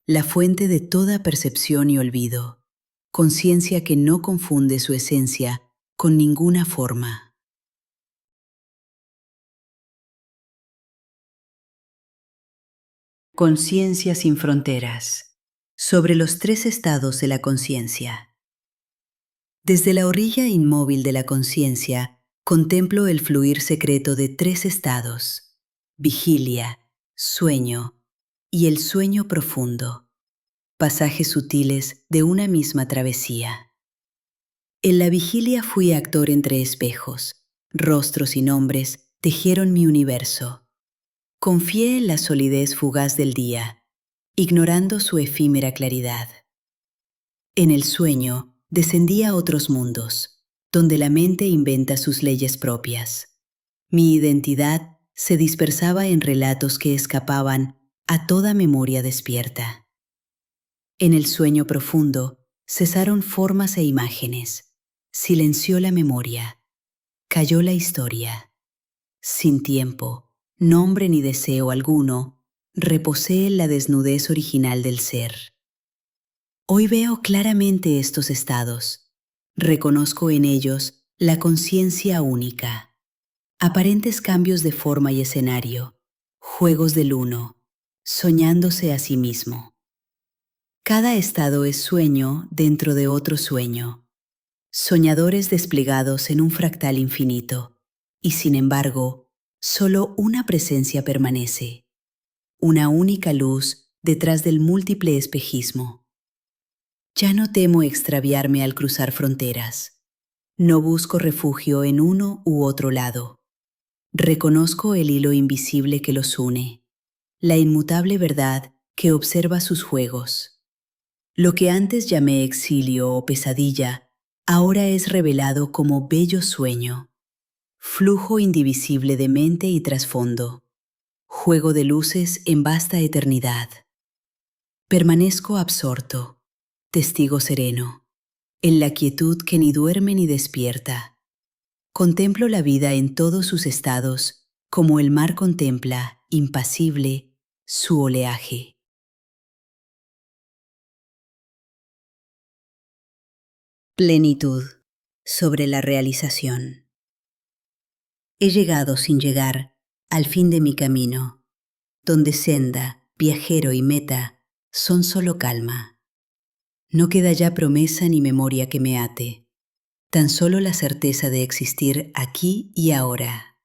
la fuente de toda percepción y olvido, conciencia que no confunde su esencia con ninguna forma. Conciencia sin fronteras. Sobre los tres estados de la conciencia. Desde la orilla inmóvil de la conciencia, contemplo el fluir secreto de tres estados: vigilia, sueño y el sueño profundo, pasajes sutiles de una misma travesía. En la vigilia fui actor entre espejos, rostros y nombres tejieron mi universo. Confié en la solidez fugaz del día, ignorando su efímera claridad. En el sueño descendí a otros mundos, donde la mente inventa sus leyes propias. Mi identidad se dispersaba en relatos que escapaban a toda memoria despierta. En el sueño profundo cesaron formas e imágenes, silenció la memoria, cayó la historia. Sin tiempo, nombre ni deseo alguno, reposé en la desnudez original del ser. Hoy veo claramente estos estados. Reconozco en ellos la conciencia única. Aparentes cambios de forma y escenario, juegos del uno, soñándose a sí mismo. Cada estado es sueño dentro de otro sueño, soñadores desplegados en un fractal infinito, y sin embargo, solo una presencia permanece, una única luz detrás del múltiple espejismo. Ya no temo extraviarme al cruzar fronteras. No busco refugio en uno u otro lado. Reconozco el hilo invisible que los une, la inmutable verdad que observa sus juegos. Lo que antes llamé exilio o pesadilla, ahora es revelado como bello sueño, flujo indivisible de mente y trasfondo, juego de luces en vasta eternidad. Permanezco absorto, testigo sereno, en la quietud que ni duerme ni despierta. Contemplo la vida en todos sus estados, como el mar contempla, impasible, su oleaje. Plenitud sobre la realización. He llegado sin llegar al fin de mi camino, donde senda, viajero y meta son solo calma. No queda ya promesa ni memoria que me ate, tan solo la certeza de existir aquí y ahora.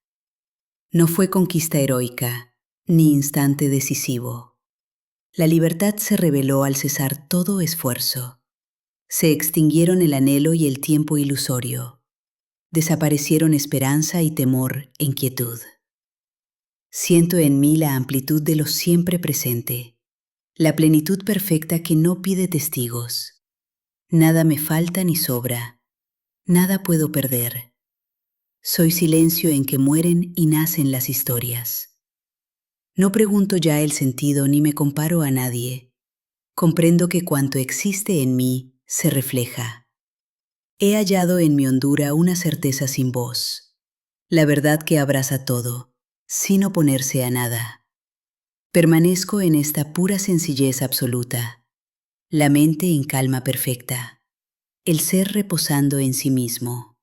No fue conquista heroica, ni instante decisivo. La libertad se reveló al cesar todo esfuerzo. Se extinguieron el anhelo y el tiempo ilusorio. Desaparecieron esperanza y temor en quietud. Siento en mí la amplitud de lo siempre presente, la plenitud perfecta que no pide testigos. Nada me falta ni sobra, nada puedo perder. Soy silencio en que mueren y nacen las historias. No pregunto ya el sentido ni me comparo a nadie. Comprendo que cuanto existe en mí se refleja. He hallado en mi hondura una certeza sin voz, la verdad que abraza todo, sin oponerse a nada. Permanezco en esta pura sencillez absoluta, la mente en calma perfecta, el ser reposando en sí mismo.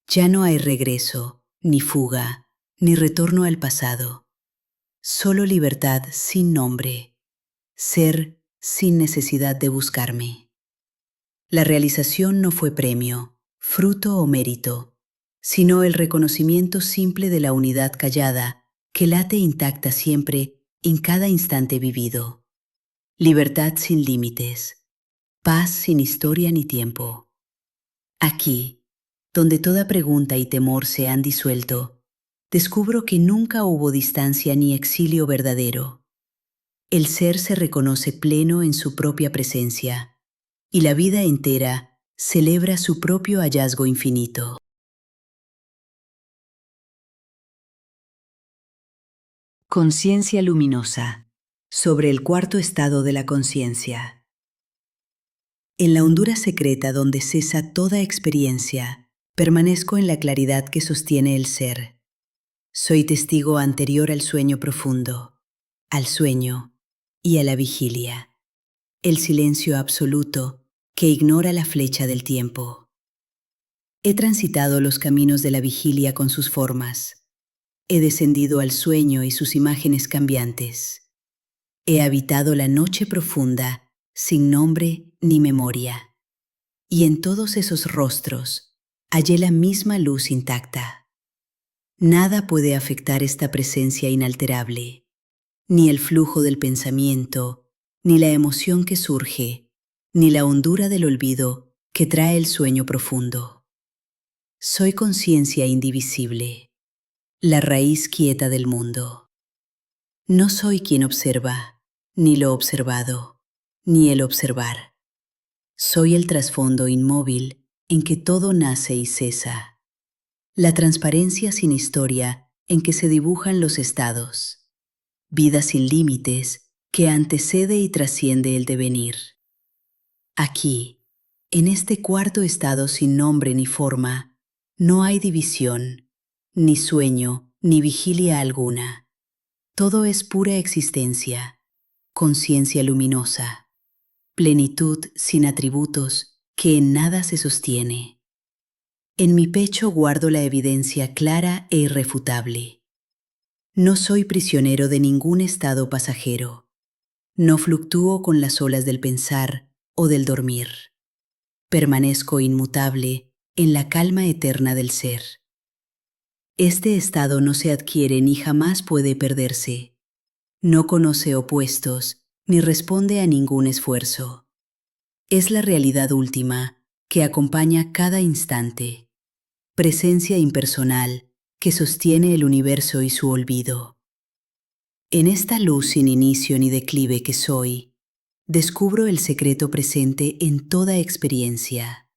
Ya no hay regreso, ni fuga, ni retorno al pasado. Solo libertad sin nombre, ser sin necesidad de buscarme. La realización no fue premio, fruto o mérito, sino el reconocimiento simple de la unidad callada que late intacta siempre en cada instante vivido. Libertad sin límites, paz sin historia ni tiempo. Aquí, donde toda pregunta y temor se han disuelto, descubro que nunca hubo distancia ni exilio verdadero. El ser se reconoce pleno en su propia presencia, y la vida entera celebra su propio hallazgo infinito. Conciencia luminosa, sobre el cuarto estado de la conciencia. En la hondura secreta donde cesa toda experiencia, permanezco en la claridad que sostiene el ser. Soy testigo anterior al sueño profundo, al sueño y a la vigilia, el silencio absoluto que ignora la flecha del tiempo. He transitado los caminos de la vigilia con sus formas. He descendido al sueño y sus imágenes cambiantes. He habitado la noche profunda, sin nombre ni memoria. Y en todos esos rostros hallé la misma luz intacta. Nada puede afectar esta presencia inalterable, ni el flujo del pensamiento, ni la emoción que surge, ni la hondura del olvido que trae el sueño profundo. Soy conciencia indivisible, la raíz quieta del mundo. No soy quien observa, ni lo observado, ni el observar. Soy el trasfondo inmóvil en que todo nace y cesa. La transparencia sin historia en que se dibujan los estados. Vida sin límites que antecede y trasciende el devenir. Aquí, en este cuarto estado sin nombre ni forma, no hay división, ni sueño, ni vigilia alguna. Todo es pura existencia, conciencia luminosa, plenitud sin atributos que en nada se sostiene. En mi pecho guardo la evidencia clara e irrefutable. No soy prisionero de ningún estado pasajero. No fluctúo con las olas del pensar o del dormir. Permanezco inmutable en la calma eterna del ser. Este estado no se adquiere ni jamás puede perderse. No conoce opuestos ni responde a ningún esfuerzo. Es la realidad última que acompaña cada instante, presencia impersonal que sostiene el universo y su olvido. En esta luz sin inicio ni declive que soy, descubro el secreto presente en toda experiencia,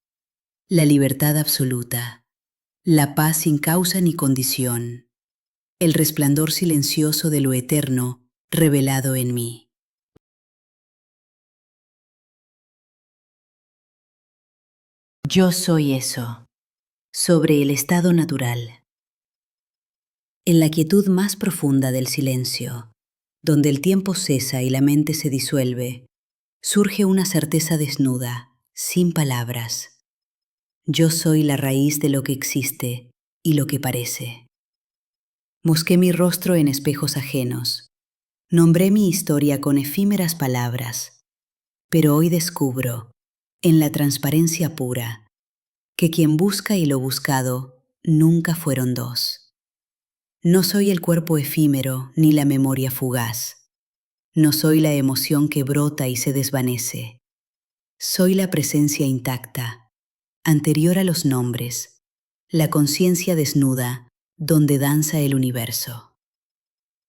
la libertad absoluta, la paz sin causa ni condición, el resplandor silencioso de lo eterno revelado en mí. Yo soy eso. Sobre el estado natural. En la quietud más profunda del silencio, donde el tiempo cesa y la mente se disuelve, surge una certeza desnuda, sin palabras. Yo soy la raíz de lo que existe y lo que parece. Busqué mi rostro en espejos ajenos, nombré mi historia con efímeras palabras, pero hoy descubro, en la transparencia pura, que quien busca y lo buscado nunca fueron dos. No soy el cuerpo efímero ni la memoria fugaz. No soy la emoción que brota y se desvanece. Soy la presencia intacta, anterior a los nombres, la conciencia desnuda donde danza el universo.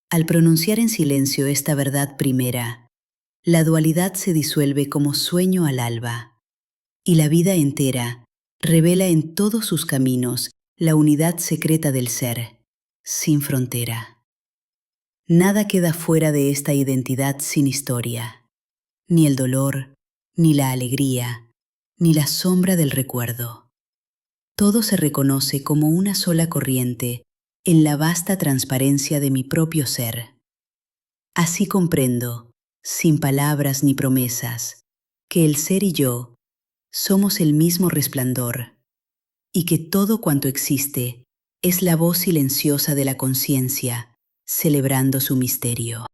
Al pronunciar en silencio esta verdad primera, la dualidad se disuelve como sueño al alba, y la vida entera revela en todos sus caminos la unidad secreta del ser, sin frontera. Nada queda fuera de esta identidad sin historia, ni el dolor, ni la alegría, ni la sombra del recuerdo. Todo se reconoce como una sola corriente en la vasta transparencia de mi propio ser. Así comprendo, sin palabras ni promesas, que el ser y yo somos el mismo resplandor, y que todo cuanto existe es la voz silenciosa de la conciencia, celebrando su misterio.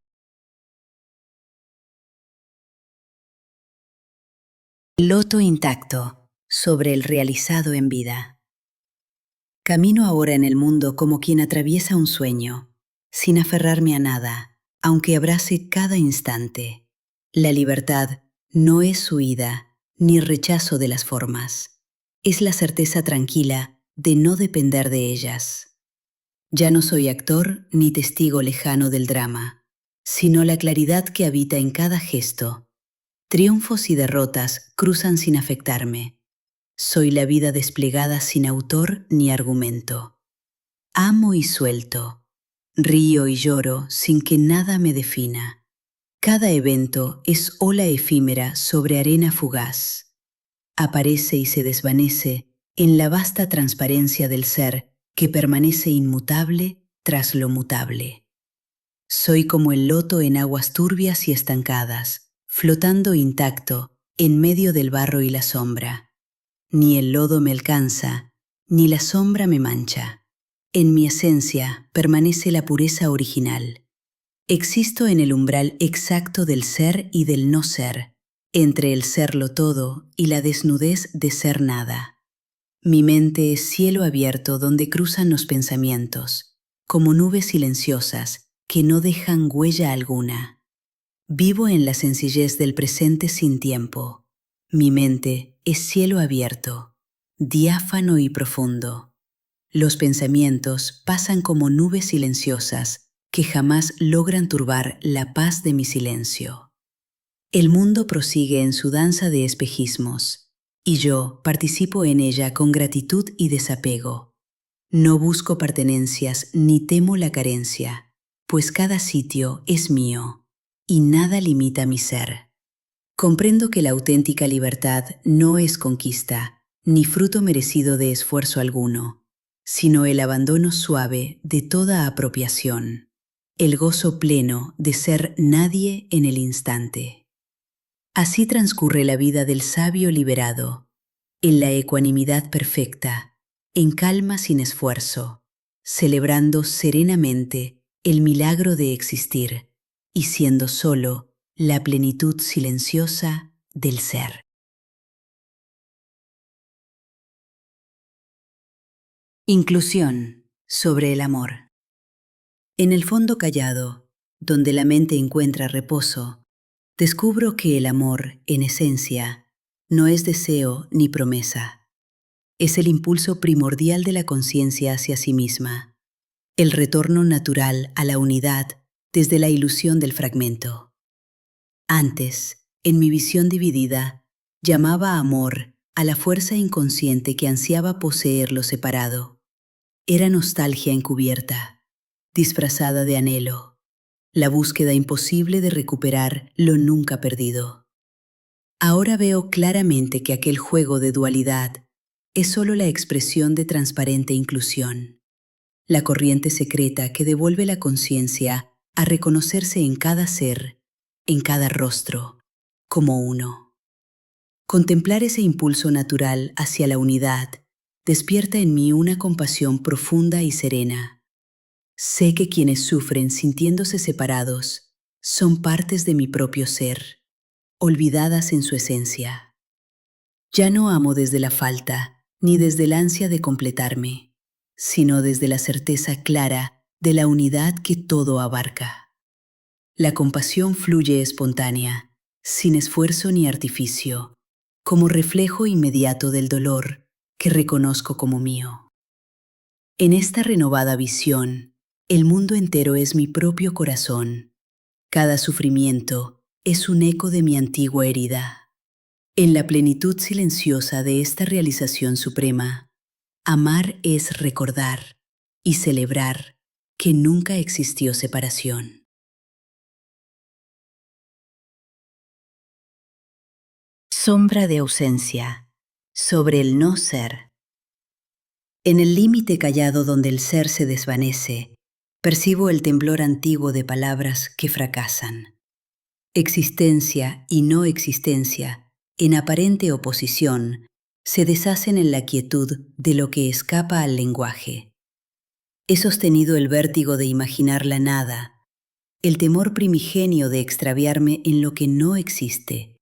Loto intacto sobre el realizado en vida. Camino ahora en el mundo como quien atraviesa un sueño, sin aferrarme a nada, aunque abrace cada instante. La libertad no es huida ni rechazo de las formas, es la certeza tranquila de no depender de ellas. Ya no soy actor ni testigo lejano del drama, sino la claridad que habita en cada gesto. Triunfos y derrotas cruzan sin afectarme. Soy la vida desplegada sin autor ni argumento. Amo y suelto. Río y lloro sin que nada me defina. Cada evento es ola efímera sobre arena fugaz. Aparece y se desvanece en la vasta transparencia del ser que permanece inmutable tras lo mutable. Soy como el loto en aguas turbias y estancadas, flotando intacto en medio del barro y la sombra. Ni el lodo me alcanza, ni la sombra me mancha. En mi esencia permanece la pureza original. Existo en el umbral exacto del ser y del no ser, entre el serlo todo y la desnudez de ser nada. Mi mente es cielo abierto donde cruzan los pensamientos, como nubes silenciosas que no dejan huella alguna. Vivo en la sencillez del presente sin tiempo. Mi mente es cielo abierto, diáfano y profundo. Los pensamientos pasan como nubes silenciosas que jamás logran turbar la paz de mi silencio. El mundo prosigue en su danza de espejismos, y yo participo en ella con gratitud y desapego. No busco pertenencias ni temo la carencia, pues cada sitio es mío, y nada limita mi ser. Comprendo que la auténtica libertad no es conquista, ni fruto merecido de esfuerzo alguno, sino el abandono suave de toda apropiación, el gozo pleno de ser nadie en el instante. Así transcurre la vida del sabio liberado, en la ecuanimidad perfecta, en calma sin esfuerzo, celebrando serenamente el milagro de existir y siendo solo la plenitud silenciosa del ser. Inclusión sobre el amor. En el fondo callado, donde la mente encuentra reposo, descubro que el amor, en esencia, no es deseo ni promesa. Es el impulso primordial de la conciencia hacia sí misma, el retorno natural a la unidad desde la ilusión del fragmento. Antes, en mi visión dividida, llamaba amor a la fuerza inconsciente que ansiaba poseer lo separado. Era nostalgia encubierta, disfrazada de anhelo, la búsqueda imposible de recuperar lo nunca perdido. Ahora veo claramente que aquel juego de dualidad es solo la expresión de transparente inclusión, la corriente secreta que devuelve la conciencia a reconocerse en cada ser, en cada rostro, como uno. Contemplar ese impulso natural hacia la unidad despierta en mí una compasión profunda y serena. Sé que quienes sufren sintiéndose separados son partes de mi propio ser, olvidadas en su esencia. Ya no amo desde la falta, ni desde el ansia de completarme, sino desde la certeza clara de la unidad que todo abarca. La compasión fluye espontánea, sin esfuerzo ni artificio, como reflejo inmediato del dolor que reconozco como mío. En esta renovada visión, el mundo entero es mi propio corazón. Cada sufrimiento es un eco de mi antigua herida. En la plenitud silenciosa de esta realización suprema, amar es recordar y celebrar que nunca existió separación. Sombra de ausencia, sobre el no ser. En el límite callado donde el ser se desvanece, percibo el temblor antiguo de palabras que fracasan. Existencia y no existencia, en aparente oposición, se deshacen en la quietud de lo que escapa al lenguaje. He sostenido el vértigo de imaginar la nada, el temor primigenio de extraviarme en lo que no existe.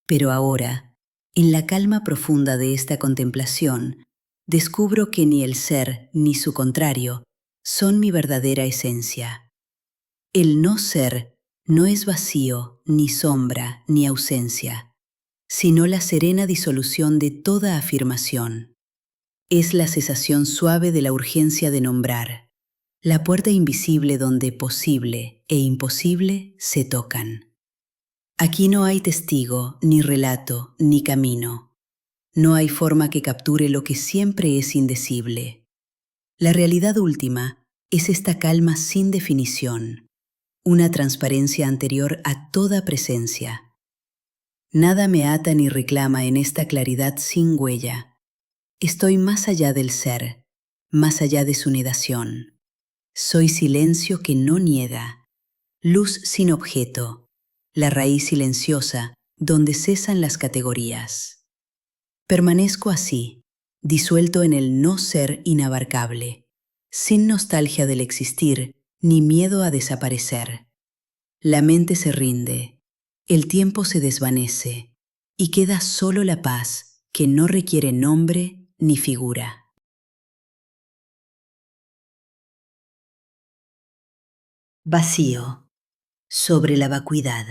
Pero ahora, en la calma profunda de esta contemplación, descubro que ni el ser ni su contrario son mi verdadera esencia. El no ser no es vacío, ni sombra, ni ausencia, sino la serena disolución de toda afirmación. Es la cesación suave de la urgencia de nombrar, la puerta invisible donde posible e imposible se tocan. Aquí no hay testigo, ni relato, ni camino. No hay forma que capture lo que siempre es indecible. La realidad última es esta calma sin definición, una transparencia anterior a toda presencia. Nada me ata ni reclama en esta claridad sin huella. Estoy más allá del ser, más allá de su negación. Soy silencio que no niega, luz sin objeto, la raíz silenciosa donde cesan las categorías. Permanezco así, disuelto en el no ser inabarcable, sin nostalgia del existir ni miedo a desaparecer. La mente se rinde, el tiempo se desvanece y queda solo la paz que no requiere nombre ni figura. Vacío, sobre la vacuidad.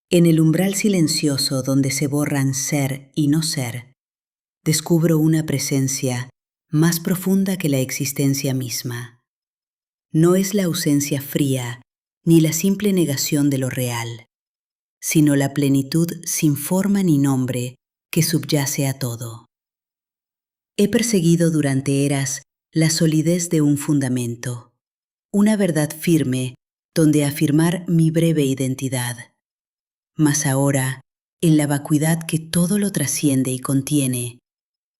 En el umbral silencioso donde se borran ser y no ser, descubro una presencia más profunda que la existencia misma. No es la ausencia fría ni la simple negación de lo real, sino la plenitud sin forma ni nombre que subyace a todo. He perseguido durante eras la solidez de un fundamento, una verdad firme donde afirmar mi breve identidad. Mas ahora, en la vacuidad que todo lo trasciende y contiene,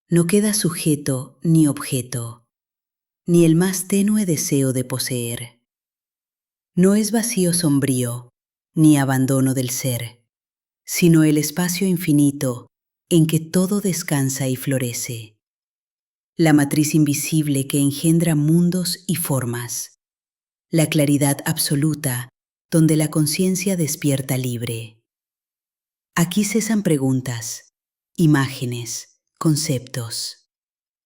no queda sujeto ni objeto, ni el más tenue deseo de poseer. No es vacío sombrío, ni abandono del ser, sino el espacio infinito en que todo descansa y florece. La matriz invisible que engendra mundos y formas. La claridad absoluta donde la conciencia despierta libre. Aquí cesan preguntas, imágenes, conceptos.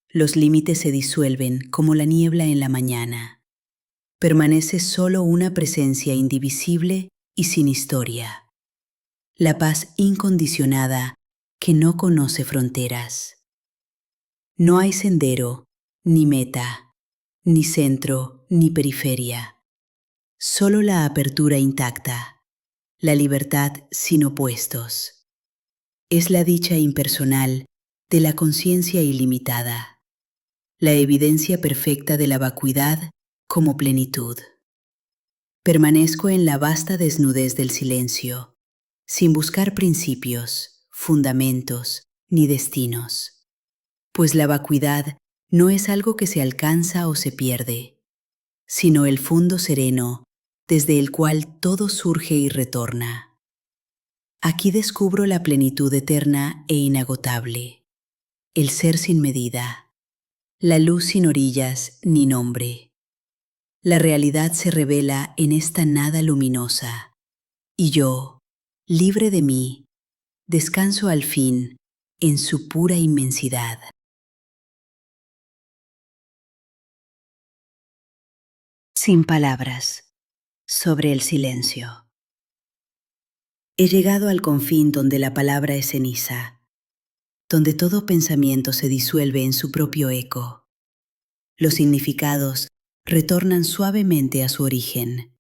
Los límites se disuelven como la niebla en la mañana. Permanece solo una presencia indivisible y sin historia. La paz incondicionada que no conoce fronteras. No hay sendero, ni meta, ni centro, ni periferia. Solo la apertura intacta. La libertad sin opuestos. Es la dicha impersonal de la conciencia ilimitada, la evidencia perfecta de la vacuidad como plenitud. Permanezco en la vasta desnudez del silencio, sin buscar principios, fundamentos ni destinos. pues la vacuidad no es algo que se alcanza o se pierde, sino el fondo sereno desde el cual todo surge y retorna. Aquí descubro la plenitud eterna e inagotable, el ser sin medida, la luz sin orillas ni nombre. La realidad se revela en esta nada luminosa, y yo, libre de mí, descanso al fin en su pura inmensidad. Sin palabras, sobre el silencio. He llegado al confín donde la palabra es ceniza, donde todo pensamiento se disuelve en su propio eco. Los significados retornan suavemente a su origen,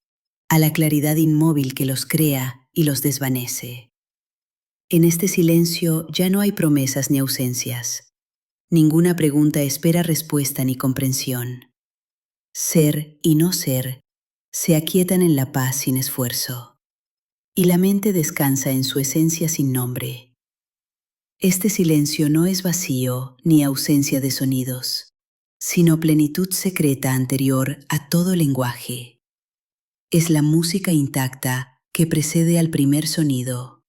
a la claridad inmóvil que los crea y los desvanece. En este silencio ya no hay promesas ni ausencias. Ninguna pregunta espera respuesta ni comprensión. Ser y no ser se aquietan en la paz sin esfuerzo, y la mente descansa en su esencia sin nombre. Este silencio no es vacío ni ausencia de sonidos, sino plenitud secreta anterior a todo lenguaje. Es la música intacta que precede al primer sonido,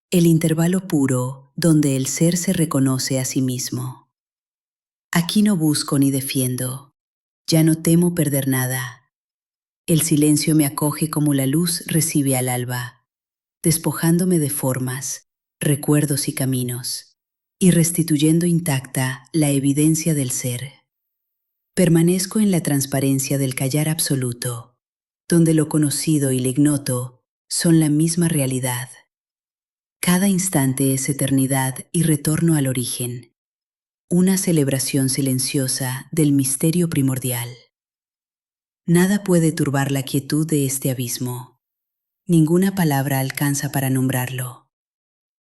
el intervalo puro donde el ser se reconoce a sí mismo. Aquí no busco ni defiendo, ya no temo perder nada. El silencio me acoge como la luz recibe al alba, despojándome de formas, recuerdos y caminos, y restituyendo intacta la evidencia del ser. Permanezco en la transparencia del callar absoluto, donde lo conocido y lo ignoto son la misma realidad. Cada instante es eternidad y retorno al origen, una celebración silenciosa del misterio primordial. Nada puede turbar la quietud de este abismo. Ninguna palabra alcanza para nombrarlo.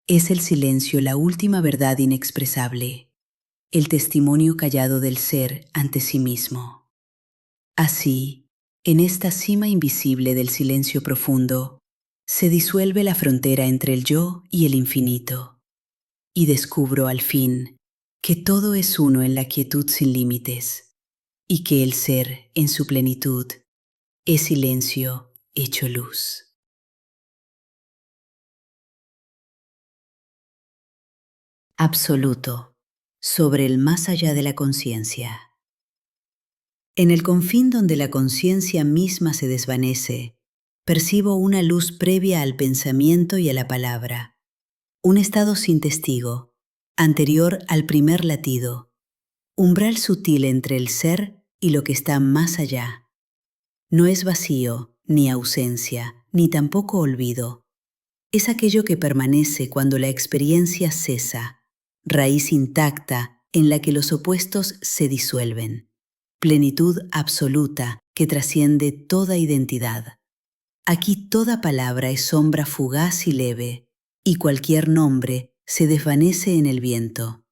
Es el silencio la última verdad inexpresable, el testimonio callado del ser ante sí mismo. Así, en esta cima invisible del silencio profundo, se disuelve la frontera entre el yo y el infinito, y descubro al fin que todo es uno en la quietud sin límites, y que el ser, en su plenitud, es silencio hecho luz. Absoluto, sobre el más allá de la conciencia. En el confín donde la conciencia misma se desvanece, percibo una luz previa al pensamiento y a la palabra, un estado sin testigo, anterior al primer latido, umbral sutil entre el ser y lo que está más allá. No es vacío, ni ausencia, ni tampoco olvido. Es aquello que permanece cuando la experiencia cesa, raíz intacta en la que los opuestos se disuelven, plenitud absoluta que trasciende toda identidad. Aquí toda palabra es sombra fugaz y leve, y cualquier nombre se desvanece en el viento.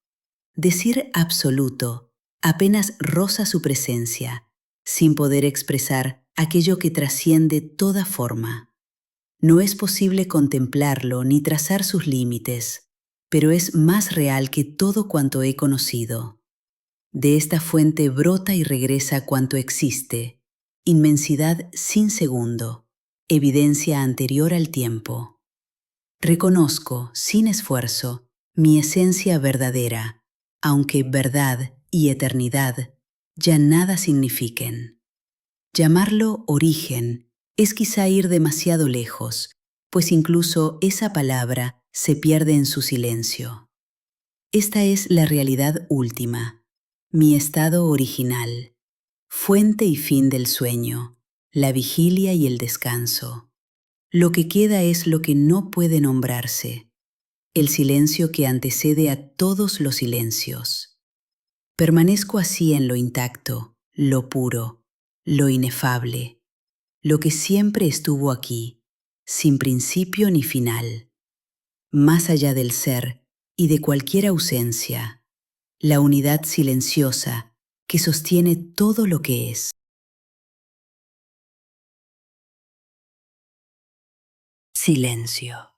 Decir absoluto apenas roza su presencia, sin poder expresar aquello que trasciende toda forma. No es posible contemplarlo ni trazar sus límites, pero es más real que todo cuanto he conocido. De esta fuente brota y regresa cuanto existe, inmensidad sin segundo, evidencia anterior al tiempo. Reconozco, sin esfuerzo, mi esencia verdadera, aunque verdad y eternidad ya nada signifiquen. Llamarlo origen es quizá ir demasiado lejos, pues incluso esa palabra se pierde en su silencio. Esta es la realidad última, mi estado original, fuente y fin del sueño, la vigilia y el descanso. Lo que queda es lo que no puede nombrarse, el silencio que antecede a todos los silencios. Permanezco así en lo intacto, lo puro, lo inefable, lo que siempre estuvo aquí, sin principio ni final, más allá del ser y de cualquier ausencia, la unidad silenciosa que sostiene todo lo que es. Silencio.